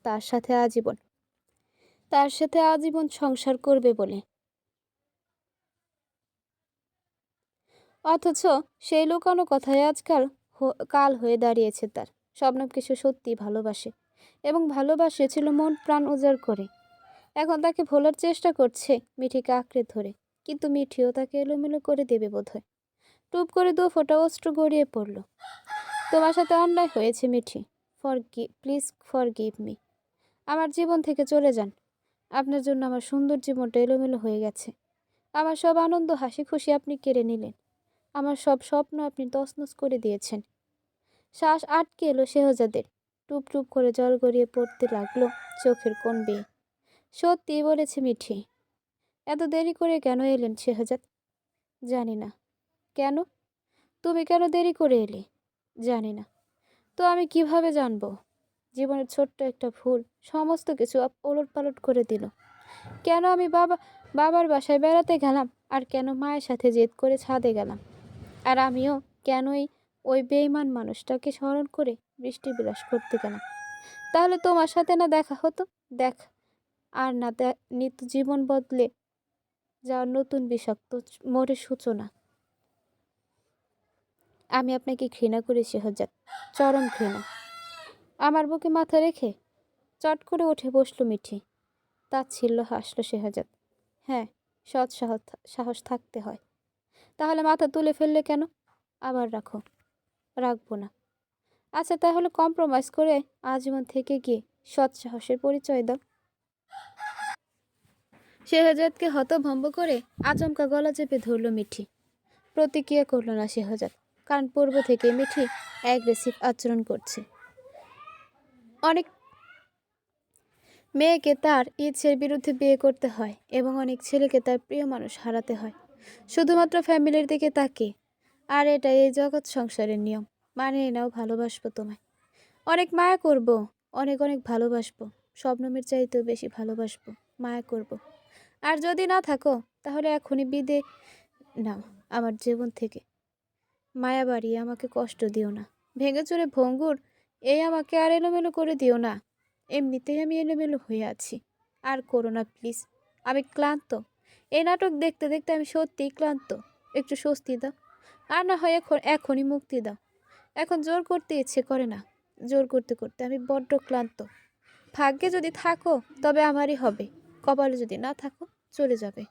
তার সাথে আজীবন সংসার করবে বলে। অথচ সেই লুকানো কথাই আজকাল কাল হয়ে দাঁড়িয়েছে তার। শবনমকে সে সত্যিই ভালোবাসে, এবং ভালোবাসেছিল মন প্রাণ উজাড় করে। এখন তাকে ভোলার চেষ্টা করছে মিঠিকে আঁকড়ে ধরে, কিন্তু মিঠিও তাকে এলোমেলো করে দেবে বোধহয়। টুপ করে 2 ফোঁটা অশ্রু গড়িয়ে পড়ল। তোমার সাথে অন্যায় হয়েছে মিঠি, প্লিজ ফরগিভ মি। আমার জীবন থেকে চলে যান। আপনার জন্য আমার সুন্দর জীবনটা এলোমেলো হয়ে গেছে। আমার সব আনন্দ হাসি খুশি আপনি কেড়ে নিলেন। আমার সব স্বপ্ন আপনি তছনছ করে দিয়েছেন। শ্বাস আটকে এলো শেহজাদের। টুপ টুপ করে জল গড়িয়ে পড়তে লাগলো চোখের কোণ বেয়ে। সত্যিই বলেছে মিঠি। এত দেরি করে কেন এলেন শেহজাদ? জানি না। কেন? তুমি কেন দেরি করে এলে? জানি না। তো আমি কিভাবে জানবো? জীবনের ছোট্ট একটা ভুল সমস্ত কিছু ওলটপালট করে দিল। কেন আমি বাবার বাসায় বেড়াতে গেলাম, আর কেন মায়ের সাথে জেদ করে ছাদে গেলাম, আর আমিও কেনই ওই বেইমান মানুষটাকে স্মরণ করে বৃষ্টি বিলাস করতে গেলাম? তাহলে তোমার সাথে না দেখা হতো, দেখ আর না নিত্য জীবন বদলে যাওয়ার নতুন বিষাক্ত মোড়ের সূচনা। আমি আপনাকে ঘৃণা করি শেহজাদ, চরম ঘৃণা। আমার বুকে মাথা রেখে চট করে উঠে বসলো মিঠি। তাচ্ছিল্য হাসল শেহজাদ। হ্যাঁ, সৎ সাহস থাকতে হয়। তাহলে মাথা তুলে ফেললে কেন? আবার রাখো। রাখবো না। আচ্ছা, তাহলে কম্প্রোমাইজ করে আজীবন থেকে গিয়ে সৎ সাহসের পরিচয় দাও। শেহজাদকে হতভম্ব করে আচমকা গলা চেপে ধরল মিঠি। প্রতিক্রিয়া করল না শেহজাদ, কারণ পূর্ব থেকে মিঠি অ্যাগ্রেসিভ আচরণ করছে। অনেক মেয়েকে তার ইচ্ছের বিরুদ্ধে বিয়ে করতে হয়, এবং অনেক ছেলেকে তার প্রিয় মানুষ হারাতে হয়। শুধুমাত্র ফ্যামিলির দিকে তাকিয়ে। আর এটা এই জগৎ সংসারের নিয়ম। মানিয়ে নাও, ভালোবাসবো তোমায়। অনেক মায়া করব, অনেক অনেক ভালোবাসবো। শবনমের চাইতেও বেশি ভালোবাসবো, মায়া করব। আর যদি না থাকো, তাহলে এখনই বিদে নাও আমার জীবন থেকে। মায়া বাড়িয়ে আমাকে কষ্ট দিও না। ভেঙে চুরে ভঙ্গুর এই আমাকে আর এলোমেলো করে দিও না। এমনিতেই আমি এলোমেলো হয়ে আছি। আর করো না প্লিজ। আমি ক্লান্ত। এই নাটক দেখতে দেখতে আমি সত্যিই ক্লান্ত। একটু স্বস্তি দাও। আর না হয় এখনই মুক্তি দাও। এখন জোর করতে ইচ্ছে করে না। জোর করতে করতে আমি বড্ড ক্লান্ত। ভাগ্যে যদি থাকো তবে আমারই হবে, কপালে যদি না থাকো চলে যাবে।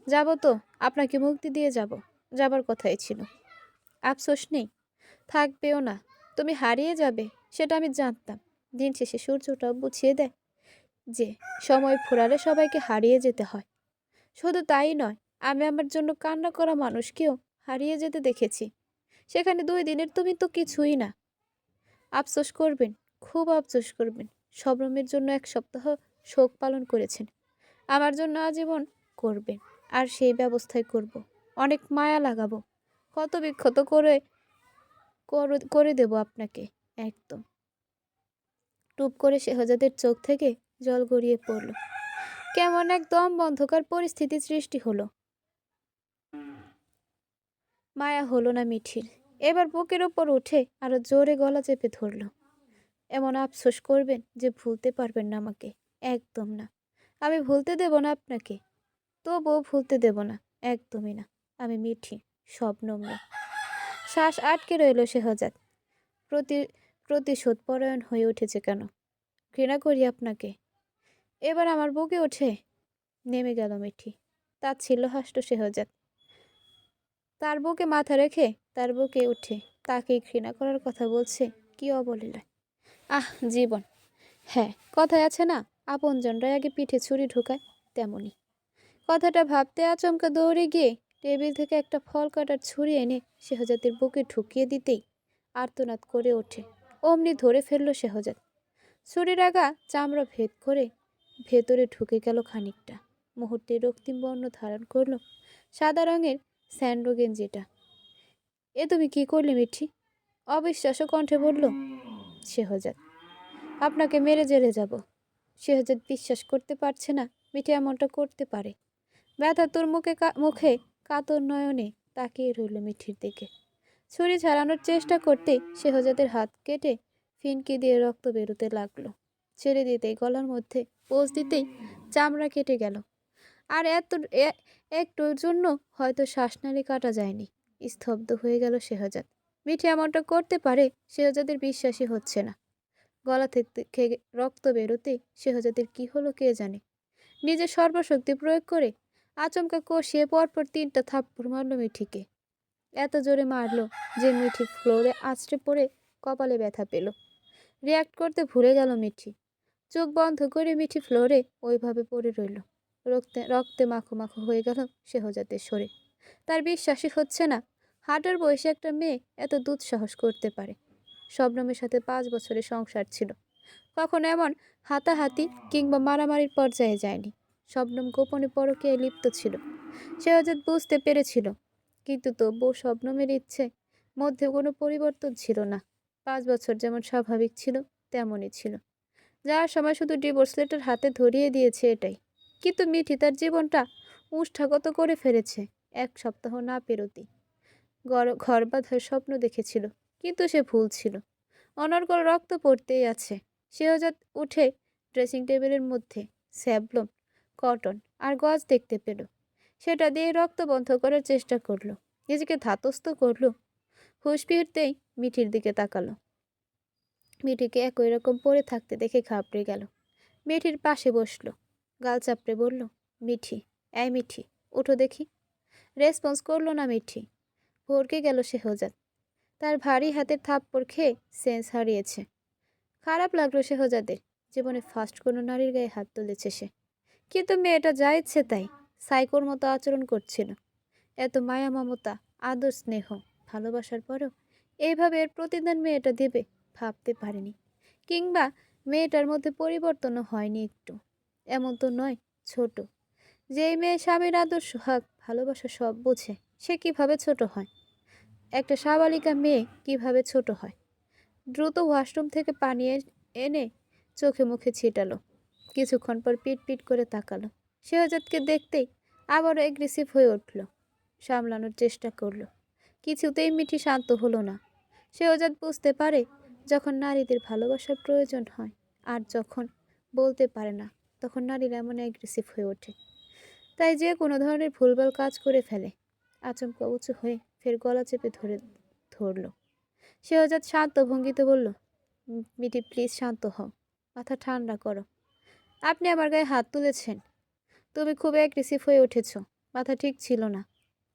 যাব তো, আপনাকে মুক্তি দিয়ে যাব। যাবার কথাই ছিল। আফসোস নেই, থাকবেও না। তুমি হারিয়ে যাবে সেটা আমি জানতাম। দিন শেষে সূর্যটাও বুঝিয়ে দেয় যে সময় ফুরালে সবাইকে হারিয়ে যেতে হয়। শুধু তাই নয়, আমি আমার জন্য কান্না করা মানুষকেও হারিয়ে যেতে দেখেছি। সেখানে 2 দিনের তুমি তো কিছুই না। আফসোস করবেন, খুব আফসোস করবেন। শবনমের জন্য 1 সপ্তাহ শোক পালন করেছেন, আমার জন্য আজীবন করবেন। আর সেই ব্যবস্থাই করব। অনেক মায়া লাগাবো, ক্ষত বিক্ষত করে দেব আপনাকে একদম। টুপ করে শেহজাদের চোখ থেকে জল গড়িয়ে পড়ল। কেমন এক দম বন্ধকার পরিস্থিতি সৃষ্টি হলো। মায়া হলো না মিঠির। এবার বুকের ওপর উঠে আরো জোরে গলা চেপে ধরল। এমন আফসোস করবেন যে ভুলতে পারবেন না আমাকে, একদম না। আমি ভুলতে দেব না আপনাকে, তবুও ভুলতে দেব না, একদমই না। আমি মিঠি, শবনম না। শ্বাস আটকে রইল শেহজাদ। প্রতি প্রতিশোধ পরায়ণ হয়ে উঠেছে কেন? ঘৃণা করি আপনাকে। এবার আমার বুকে ওঠে নেমে গেল মিঠি। তাচ্ছিল্য হাসল শেহজাদ। তার বুকে মাথা রেখে তার বুকে উঠে তাকেই ঘৃণা করার কথা বলছে, কি অবলীলায়। আহ জীবন। হ্যাঁ, কথায় আছে না, আপনজনরা আগে পিঠে ছুরি ঢোকায়, তেমনি। কথাটা ভাবতে আচমকা দৌড়ে গিয়ে টেবিল থেকে একটা ফল কাটার ছুরি এনে শেহজাদের বুকে ঢুকিয়ে দিতেই আর্তনাদ করে ওঠে। অমনি ধরে ফেলল শেহজাদ। ছুরির আগা চামড়া ভেদ করে ভেতরে ঢুকে গেল খানিকটা। মুহূর্তে রক্তিম বর্ণ ধারণ করল সাদা রঙের স্যান্ডো গেঞ্জিটা। এ তুমি কি করলে মিঠি? অবিশ্বাস্য কণ্ঠে বলল শেহজাদ। আপনাকে মেরে জেলে যাব। শেহজাদ বিশ্বাস করতে পারছে না মিঠি এমনটা করতে পারে। ব্যথা তোর মুখে কাতর নয়নে তাকিয়ে রইল মিঠির দিকে। ছুরি ছাড়ানোর চেষ্টা করতে শেহজাদের হাত কেটে ফিনকি দিয়ে রক্ত বেরোতে লাগলো। ছেড়ে দিতেই গলার মধ্যে পোজ দিতেই চামড়া কেটে গেল। আর একটুর জন্য হয়তো শ্বাসনালী কাটা যায়নি। স্তব্ধ হয়ে গেল শেহজাদ। মিঠি এমনটা করতে পারে শেহজাদের বিশ্বাসই হচ্ছে না। গলা থেকে রক্ত বেরোতেই শেহজাদের কি হলো কে জানে। নিজের সর্বশক্তি প্রয়োগ করে আচমকা কষিয়ে পরপর 3টা থাপ্পড় মারল মিঠিকে। এত জোরে মারল যে মিঠি ফ্লোরে আছড়ে পড়ে কপালে ব্যথা পেল। রিয়াক্ট করতে ভুলে গেল মিঠি। চোখ বন্ধ করে মিঠি ফ্লোরে ওইভাবে পড়ে রইল। রক্তে রক্তে মাখো মাখো হয়ে গেল শেহজাদের শরীর। তার বিশ্বাসই হচ্ছে না হাঁটার বয়সে একটা মেয়ে এত দুঃসাহস করতে পারে। শবনমের সাথে 5 বছরের সংসার ছিল, কখনো এমন হাতাহাতি কিংবা মারামারির পর্যায়ে যায়নি। শবনম গোপনে পরকীয়ায় লিপ্ত ছিল, শেহজাদ বুঝতে পেরেছিল। কিন্তু তবুও শবনমের ইচ্ছে মধ্যে কোনো পরিবর্তন ছিল না। 5 বছর যেমন স্বাভাবিক ছিল তেমনই ছিল। যাওয়ার সময় শুধু ডিভোর্স লেটার হাতে ধরিয়ে দিয়েছে, এটাই। কিন্তু মিঠি তার জীবনটা উষ্ঠাগত করে ফেলেছে 1 সপ্তাহ না পেরোতেই। ঘর বাঁধার স্বপ্ন দেখেছিল, কিন্তু সে ভুল ছিল। অনর্গল রক্ত পড়তেই আছে। শেহজাদ উঠে ড্রেসিং টেবিলের মধ্যে স্যাভলন, কটন আর গজ দেখতে পেল। সেটা দিয়ে রক্ত বন্ধ করার চেষ্টা করলো, নিজেকে ধাতস্থ করলো। হুঁশ ফিরতেই মিঠির দিকে তাকালো। মিঠিকে একই রকম পড়ে থাকতে দেখে ঘাবড়ে গেল। মিঠির পাশে বসলো, গাল চাপড়ে বলল, মিঠি, এই মিঠি, উঠো দেখি। রেসপন্স করলো না মিঠি। ভরকে গেল শেহজাদ। তার ভারী হাতের থাপ্পড় খেয়ে সেন্স হারিয়েছে। খারাপ লাগলো শেহজাদের। জীবনে ফার্স্ট কোনো নারীর গায়ে হাত তুলেছে সে। কিন্তু মেয়েটা যা ইচ্ছে তাই সাইকোর মতো আচরণ করছিল। এত মায়া মমতা, আদর, স্নেহ, ভালোবাসার পরও এইভাবে এর প্রতিদান মেয়েটা দেবে ভাবতে পারেনি। কিংবা মেয়েটার মধ্যে পরিবর্তনও হয়নি একটু। এমন তো নয় ছোট, যেই মেয়ে স্বামীর আদর সোহাগ ভালোবাসা সব বোঝে, সে কিভাবে ছোট হয়? একটা সাবালিকা মেয়ে কিভাবে ছোট হয়? দ্রুত ওয়াশরুম থেকে পানি এনে চোখে মুখে ছিটালো। কিছুক্ষণ পর পিট পিট করে তাকালো। শেহজাদকে দেখতেই আবারও এগ্রেসিভ হয়ে উঠল। সামলানোর চেষ্টা করলো, কিছুতেই মিঠি শান্ত হলো না। শেহজাদ বুঝতে পারে যখন নারীদের ভালোবাসার প্রয়োজন হয় আর যখন বলতে পারে না, তখন নারীরা এমন অ্যাগ্রেসিভ হয়ে ওঠে। তাই যে কোনো ধরনের ভুলভাল কাজ করে ফেলে। আচমকা উঁচু হয়ে ফের গলা চেপে ধরল। শেহজাদ শান্ত ভঙ্গিতে বলল, মিঠি প্লিজ শান্ত হও, মাথা ঠান্ডা করো। আপনি আমার গায়ে হাত তুলেছেন, তুমি খুব অ্যাগ্রেসিভ হয়ে উঠেছ, মাথা ঠিক ছিল না।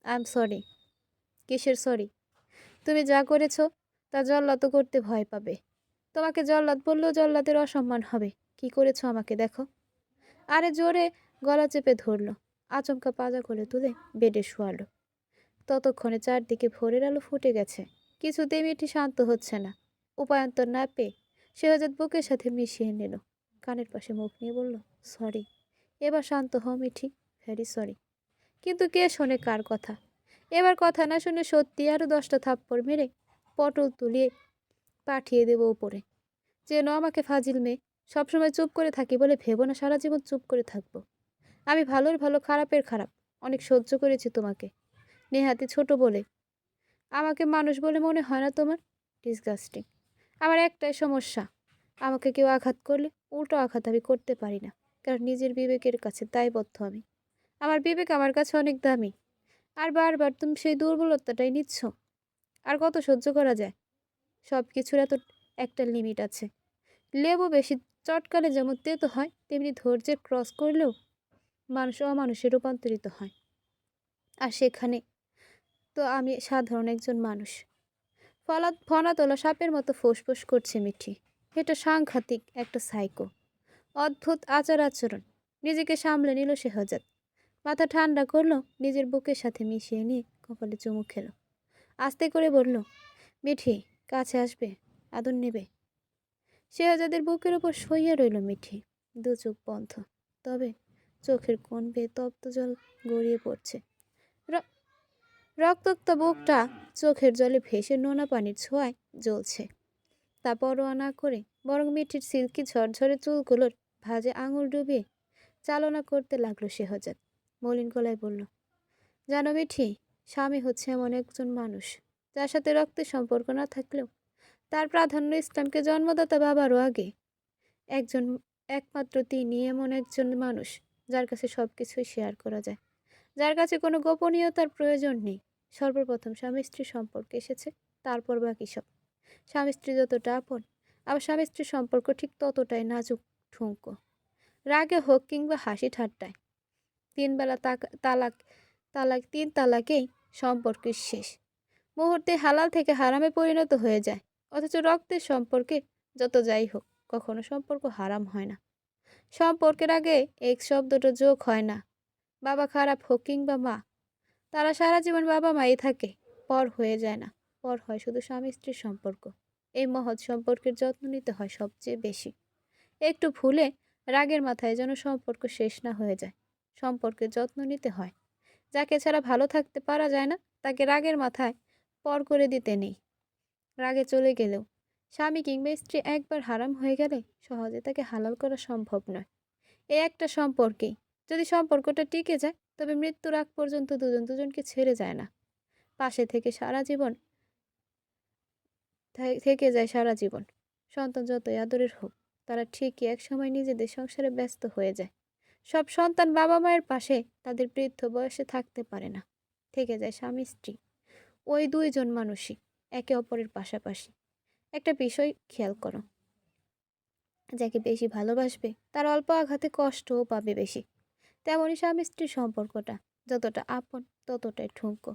I am sorry. কিসের সরি? তুমি যা করেছ তা জল্লাদ তো করতে ভয় পাবে। তোমাকে জল্লাদ বললেও জল্লাদের অসম্মান হবে। কি করেছ আমাকে দেখো। আরে জোরে গলা চেপে ধরল, আচমকা পাজা করে তুলে বেডে শোয়ালো। ততক্ষণে চারদিকে ভোরের আলো ফুটে গেছে। কিছুতেই মিঠি শান্ত হচ্ছে না। উপায়ন্তর না পেয়ে শেহজাদ বুকের সাথে মিশিয়ে নিল। কানের পাশে মুখ নিয়ে বলল, সরি। এবার শান্ত হও মিঠি, ভেরি সরি। কিন্তু কে শোনে কার কথা? এবার কথা না শুনে সত্যি আরও 10টা থাপ্পড় মেরে পটল তুলিয়ে পাঠিয়ে দেব উপরে। যেন আমাকে ফাজিল মেয়ে, সবসময় চুপ করে থাকি বলে ভেবো না সারা জীবন চুপ করে থাকবো। আমি ভালোর ভালো, খারাপের খারাপ। অনেক সহ্য করেছি তোমাকে, নেহাতি ছোট বলে। আমাকে মানুষ বলে মনে হয় না তোমার? ডিসগাস্টিং। আমার একটাই সমস্যা, আমাকে কেউ আঘাত করলে উল্টো আঘাত আমি করতে পারি না, কারণ নিজের বিবেকের কাছে দায়বদ্ধ আমি। আমার বিবেক আমার কাছে অনেক দামি। আর বারবার তুমি সেই দুর্বলতাটাই নিচ্ছ। আর কত সহ্য করা যায়? সব কিছুর এত একটা লিমিট আছে। লেবু বেশি চটকালে যেমন তেতো হয়, তেমনি ধৈর্যের ক্রস করলেও মানুষ অমানুষে রূপান্তরিত হয়। আর সেখানে তো আমি সাধারণ একজন মানুষ। ফনা তোলা সাপের মতো ফোঁসফোঁস করছে মিঠি। এটা সাংঘাতিক একটা সাইকো। অদ্ভুত আচার আচরণ। নিজেকে সামলে নিল শেহজাদ। মাথা ঠান্ডা করলো, নিজের বুকের সাথে মিশিয়ে নিয়ে কপালে চুমু খেলো। আস্তে করে বলল, মিঠি কাছে আসবে, আদর নেবে। শেহজাদের বুকের ওপর শুইয়ে রইল মিঠি, দু চোখ বন্ধ। তবে চোখের কোণ বেয়ে তপ্ত জল গড়িয়ে পড়ছে। রক্তাক্ত বুকটা চোখের জলে ভেসে নোনা পানির ছোঁয়ায় জ্বলছে। তা পরোয়া না করে বরং মিঠির সিল্কি ঝরঝরে চুলগুলোর ভাঁজে আঙুল ডুবিয়ে চালনা করতে লাগলো শেহজাদ। মলিন গলায় বলল, জানো মিঠি, স্বামী হচ্ছে এমন একজন মানুষ যার সাথে রক্তের সম্পর্ক না থাকলেও তার প্রাধান্য ইসলামকে জন্মদাতা বাবারও আগে। একজন একমাত্র তিনি এমন একজন মানুষ যার কাছে সব কিছুই শেয়ার করা যায়, যার কাছে কোনো গোপনীয়তার প্রয়োজন নেই। সর্বপ্রথম স্বামী স্ত্রীর সম্পর্ক এসেছে, তারপর বাকি সব। স্বামী স্ত্রী যতটা আপন, আবার স্বামী স্ত্রীর সম্পর্ক ঠিক ততটাই নাজুক ঠুনকো। রাগে হোক কিংবা হাসি ঠাট্টায়, 3 বেলা তালাক তালাক 3 তালাকেই সম্পর্কের শেষ মুহূর্তে হালাল থেকে হারামে পরিণত হয়ে যায়। অথচ রক্তের সম্পর্কে যত যাই হোক, কখনো সম্পর্ক হারাম হয় না। সম্পর্কের আগে এক শব্দটা যোগ হয় না। বাবা খারাপ হোক কিংবা মা, তারা সারা জীবন বাবা মাই থাকে, পর হয়ে যায় না। পর হয় শুধু স্বামী স্ত্রীর সম্পর্ক। এই মহৎ সম্পর্কের যত্ন নিতে হয় সবচেয়ে বেশি। একটু ভুলে রাগের মাথায় যেন সম্পর্ক শেষ না হয়ে যায়। সম্পর্কের যত্ন নিতে হয়। যাকে ছাড়া ভালো থাকতে পারা যায় না, তাকে রাগের মাথায় পর করে দিতে নেই। রাগে চলে গেলেও স্বামী কিংবা স্ত্রী একবার হারাম হয়ে গেলে সহজে তাকে হালাল করা সম্ভব নয়। এই একটা সম্পর্কেই যদি সম্পর্কটা টিকে যায়, তবে মৃত্যুর আগ পর্যন্ত দুজন দুজনকে ছেড়ে যায় না, পাশে থেকে সারা জীবন থেকে যায় সারা জীবন। সন্তান যতই আদরের হোক, তারা ঠিকই একসময় নিজেদের সংসারে ব্যস্ত হয়ে যায়। সব সন্তান বাবা মায়ের পাশে তাদের বৃদ্ধ বয়সে থাকতে পারে না। থেকে যায় স্বামী স্ত্রী, ওই দুইজন মানুষই একে অপরের পাশাপাশি। একটা বিষয় খেয়াল করো, যাকে বেশি ভালোবাসবে তার অল্প আঘাতে কষ্টও পাবে বেশি। তেমনই স্বামী স্ত্রীর সম্পর্কটা যতটা আপন ততটাই ঠুনকো।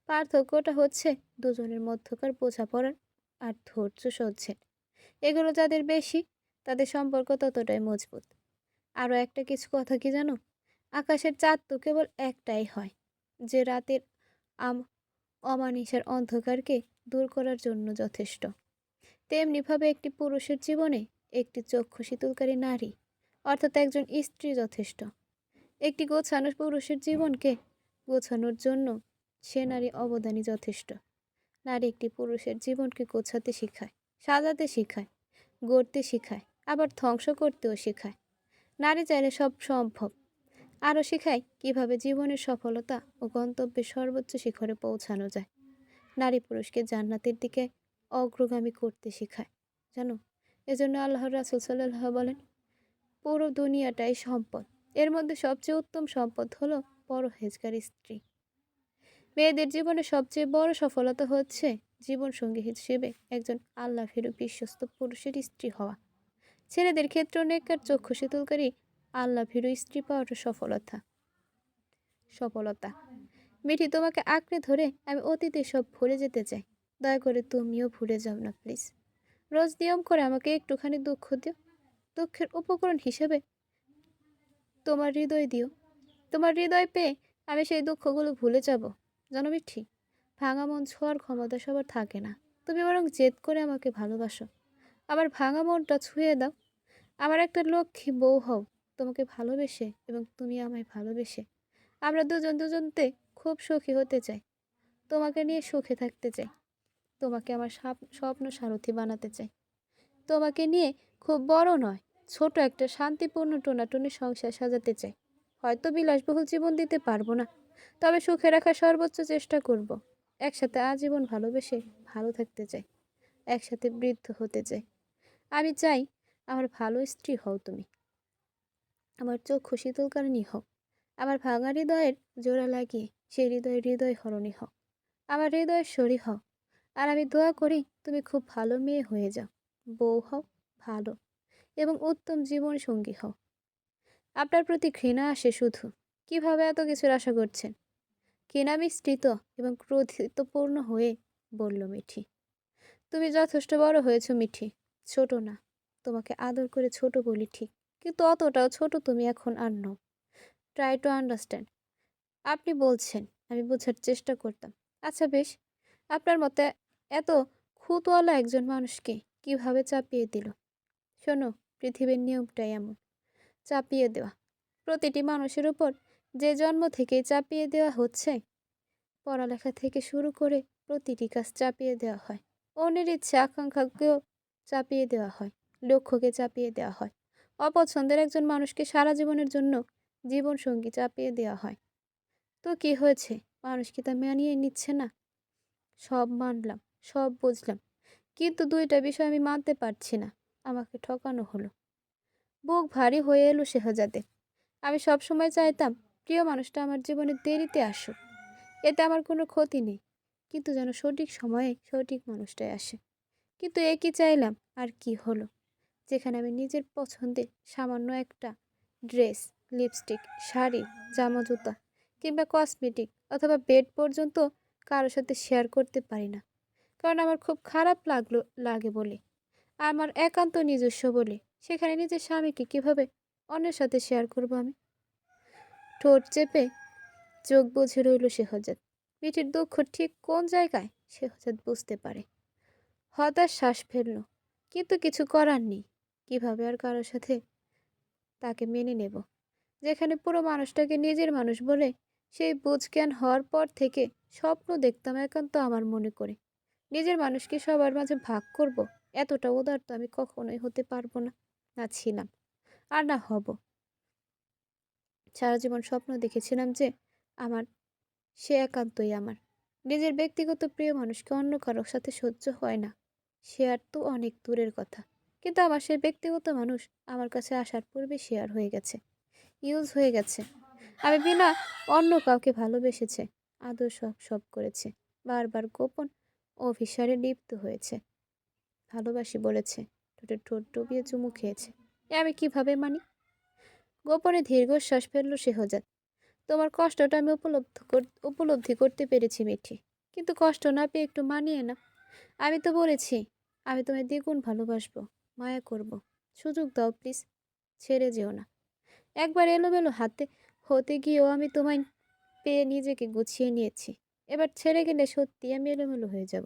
পার্থক্যটা হচ্ছে দুজনের মধ্যকার বোঝাপড়ার আর ধৈর্য সহ্যের। এগুলো যাদের বেশি, তাদের সম্পর্ক ততটাই মজবুত। আরও একটা কিছু কথা কি জানো, আকাশের চাঁদ তো কেবল একটাই হয়, যে রাতের আম অমানিসার অন্ধকারকে দূর করার জন্য যথেষ্ট। তেমনিভাবে একটি পুরুষের জীবনে একটি চক্ষু শীতলকারী নারী, অর্থাৎ একজন স্ত্রী যথেষ্ট। একটি গোছানো পুরুষের জীবনকে গোছানোর জন্য সে নারী অবদানই যথেষ্ট। নারী একটি পুরুষের জীবনকে গোছাতে শেখায়, সাজাতে শেখায়, গড়তে শেখায়, আবার ধ্বংস করতেও শেখায়। নারী চাইলে সব সম্ভব। আরও শেখায় কিভাবে জীবনের সফলতা ও গন্তব্যের সর্বোচ্চ শিখরে পৌঁছানো যায়। নারী পুরুষকে জান্নাতের দিকে অগ্রগামী করতে শেখায়। জানো, এজন্য আল্লাহর রাসূল সাল্লাল্লাহু বলেন, পুরো দুনিয়াটাই সম্পদ, এর মধ্যে সবচেয়ে উত্তম সম্পদ হলো পরহেজগার স্ত্রী। মেয়েদের জীবনে সবচেয়ে বড় সফলতা হচ্ছে জীবনসঙ্গী হিসেবে একজন আল্লাহভীরু বিশ্বস্ত পুরুষের স্ত্রী হওয়া। ছেলেদের ক্ষেত্রেও নেককার চক্ষু শীতলকারী আল্লাহভীরু স্ত্রী পাওয়াটা সফলতা। মিঠি, তোমাকে আঁকড়ে ধরে আমি অতীতে সব ভুলে যেতে চাই। দয়া করে তুমিও ভুলে যাও না প্লিজ। রোজ নিয়ম করে আমাকে একটুখানি দুঃখ দিও। দুঃখের উপকরণ হিসেবে তোমার হৃদয় দিও। তোমার হৃদয় পেয়ে আমি সেই দুঃখগুলো ভুলে যাব। জানো মিঠি, ভাঙা মন ছোঁয়ার ক্ষমতা সবার থাকে না। তুমি বরং জেদ করে আমাকে ভালোবাসো। আমার ভাঙা মনটা ছুঁয়ে দাও। আমার একটা লক্ষ্মী বউ হও। তোমাকে ভালোবেসে এবং তুমি আমায় ভালোবেসে আমরা দুজন দুজনতে খুব সুখী হতে চাই। তোমাকে নিয়ে সুখে থাকতে চাই। তোমাকে আমার স্বপ্ন সারথি বানাতে চাই। তোমাকে নিয়ে খুব বড় নয়, ছোট একটা শান্তিপূর্ণ টোনাটুনি সংসার সাজাতে চাই। হয়তো বিলাসবহুল জীবন দিতে পারবো না, তবে সুখে রাখার সর্বোচ্চ চেষ্টা করব। একসাথে আজীবন ভালোবেসে ভালো থাকতে চাই। একসাথে বৃদ্ধ হতে চাই। আমি চাই আমার ভালো স্ত্রী হও তুমি। আমার চক্ষু শীতলকারিণী হও। আমার ভাঙা হৃদয়ের জোড়া লাগিয়ে সেই হৃদয় হরণী হও। আমার হৃদয়ের শরী হও। আর আমি দোয়া করি তুমি খুব ভালো মেয়ে হয়ে যাও, বউ হও, ভালো এবং উত্তম জীবন সঙ্গী হও। আপনার প্রতি ঘৃণা আসে শুধু। কিভাবে এত কিছুর আশা করছেন? ঘৃণা মিশ্রিত এবং ক্রোধিতপূর্ণ হয়ে বলল মিঠি। তুমি যথেষ্ট বড় হয়েছ মিঠি, ছোট না। তোমাকে আদর করে ছোট বলি ঠিক, কিন্তু অতটাও ছোট তুমি এখন আর নও। Try to understand. আপনি বলছেন, আমি বোঝার চেষ্টা করতাম। আচ্ছা বেশ, আপনার মতে এত খুঁতওয়ালা একজন মানুষকে কিভাবে চাপিয়ে দিল? শোনো, পৃথিবীর নিয়মটাই এমন, চাপিয়ে দেওয়া। প্রতিটি মানুষের উপর যে জন্ম থেকেই চাপিয়ে দেওয়া হচ্ছে। পড়ালেখা থেকে শুরু করে প্রতিটি কাজ চাপিয়ে দেওয়া হয়। অন্যের ইচ্ছে আকাঙ্ক্ষাকেও চাপিয়ে দেওয়া হয়, লক্ষ্যকে চাপিয়ে দেওয়া হয়। অপছন্দের একজন মানুষকে সারা জীবনের জন্য জীবনসঙ্গী চাপিয়ে দেওয়া হয়। তো কি হয়েছে? মানুষ কি তা মানিয়ে নিচ্ছে না? সব মানলাম, সব বুঝলাম, কিন্তু দুইটা বিষয় আমি মানতে পারছি না। আমাকে ঠকানো হলো। বুক ভারী হয়ে এলো শেহজাদে। আমি সব সময় চাইতাম প্রিয় মানুষটা আমার জীবনে দেরিতে আসুক, এতে আমার কোনো ক্ষতি নেই, কিন্তু যেন সঠিক সময়ে সঠিক মানুষটাই আসে। কিন্তু একই চাইলাম, আর কি হলো? যেখানে আমি নিজের পছন্দের সামান্য একটা ড্রেস, লিপস্টিক, শাড়ি, জামা, জুতা কিংবা কসমেটিক অথবা বেড পর্যন্ত কারোর সাথে শেয়ার করতে পারি না, কারণ আমার খুব খারাপ লাগে বলে, আমার একান্ত নিজস্ব বলে, সেখানে নিজের স্বামীকে কিভাবে অন্যের সাথে শেয়ার করব আমি? ঠোঁট চেপে চোখ বুজে রইল শেহজাদ। মিঠির দুঃখ ঠিক কোন জায়গায় শেহজাদ বুঝতে পারে। হতাশ শ্বাস ফেলল, কিন্তু কিছু করার নেই। কিভাবে আর কারোর সাথে তাকে মেনে নেব, যেখানে পুরো মানুষটাকে নিজের মানুষ বলে সেই বুঝ জ্ঞান হওয়ার পর থেকে স্বপ্ন দেখতাম একান্ত আমার মনে করে নিজের মানুষকে সবার মাঝে ভাগ করব। এতটা উদার তো আমি কখনোই হতে পারবো না, না ছিলাম আর না হব। সারা জীবন স্বপ্ন দেখেছিলাম যে আমার সে একান্তই আমার। নিজের ব্যক্তিগত প্রিয় মানুষকে অন্য কারোর সাথে সহ্য হয় না, সে আর তো অনেক দূরের কথা। কিন্তু আমার সেই ব্যক্তিগত মানুষ আমার কাছে আসার পূর্বে শেয়ার হয়ে গেছে, ইউজ হয়ে গেছে। আমি বিনা অন্য কাউকে ভালোবেসেছে, আদর সব করেছে, বারবার গোপন অভিসারে লিপ্ত হয়েছে। ভালোবাসি বলেছে, ঠোঁটে ঠোঁট ডুবিয়ে চুমু খেয়েছে। আমি কিভাবে মানি? গোপনে দীর্ঘশ্বাস ফেলল শেহজাদ। তোমার কষ্টটা আমি উপলব্ধি করতে পেরেছি মিঠি, কিন্তু কষ্ট না পেয়ে একটু মানিয়ে না। আমি তো বলেছি আমি তোমায় দ্বিগুণ ভালোবাসবো, মায়া করব। সুযোগ দাও প্লিজ, ছেড়ে যেও না। একবার এলোমেলো হাতে হতে গিয়েও আমি তোমায় পেয়ে নিজেকে গুছিয়ে নিয়েছি। এবার ছেড়ে গেলে সত্যি আমি এলোমেলো হয়ে যাব।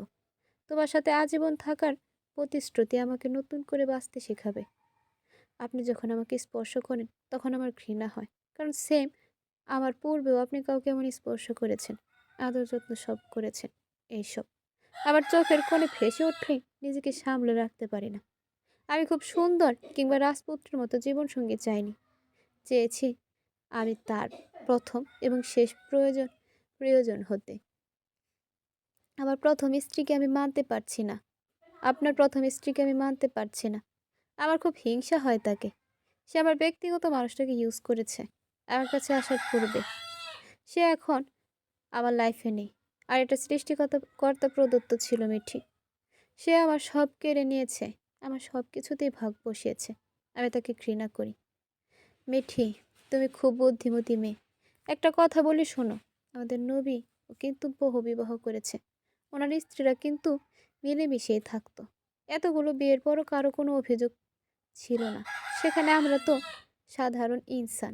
তোমার সাথে আজীবন থাকার প্রতিশ্রুতি আমাকে নতুন করে বাঁচতে শেখাবে। আপনি যখন আমাকে স্পর্শ করেন তখন আমার ঘৃণা হয়, কারণ সেম আমার পূর্বেও আপনি কাউকে এমন স্পর্শ করেছেন, আদর যত্ন সব করেছেন। এইসব আবার চোখের কোণে ভেসে উঠলেই নিজেকে সামলে রাখতে পারি না। আমি খুব সুন্দর কিংবা রাজপুত্রের মতো জীবনসঙ্গী চাইনি, চেয়েছি আমি তার প্রথম এবং শেষ প্রয়োজন হতে। আমার প্রথম স্ত্রীকে আমি মানতে পারছি না। আপনার প্রথম স্ত্রীকে আমি মানতে পারছি না। আমার খুব হিংসা হয় তাকে। সে আমার ব্যক্তিগত মানুষটাকে ইউজ করেছে আমার কাছে আসার পূর্বে। সে এখন আমার লাইফে নেই। আর এটা সৃষ্টিকর্তা কর্তা প্রদত্ত ছিল মিঠি। সে আমার সব কেড়ে নিয়েছে, আমার সব কিছুতেই ভাগ বসিয়েছে। আমি তাকে ঘৃণা করি। মিঠি, তুমি খুব বুদ্ধিমতী মেয়ে। একটা কথা বলি শোনো, আমাদের নবী ও কিন্তু বহু বিবাহ করেছে। ওনার স্ত্রীরা কিন্তু মিলেমিশেই থাকতো। এতগুলো বিয়ের পরও কারো কোনো অভিযোগ ছিল না। সেখানে আমরা তো সাধারণ ইনসান।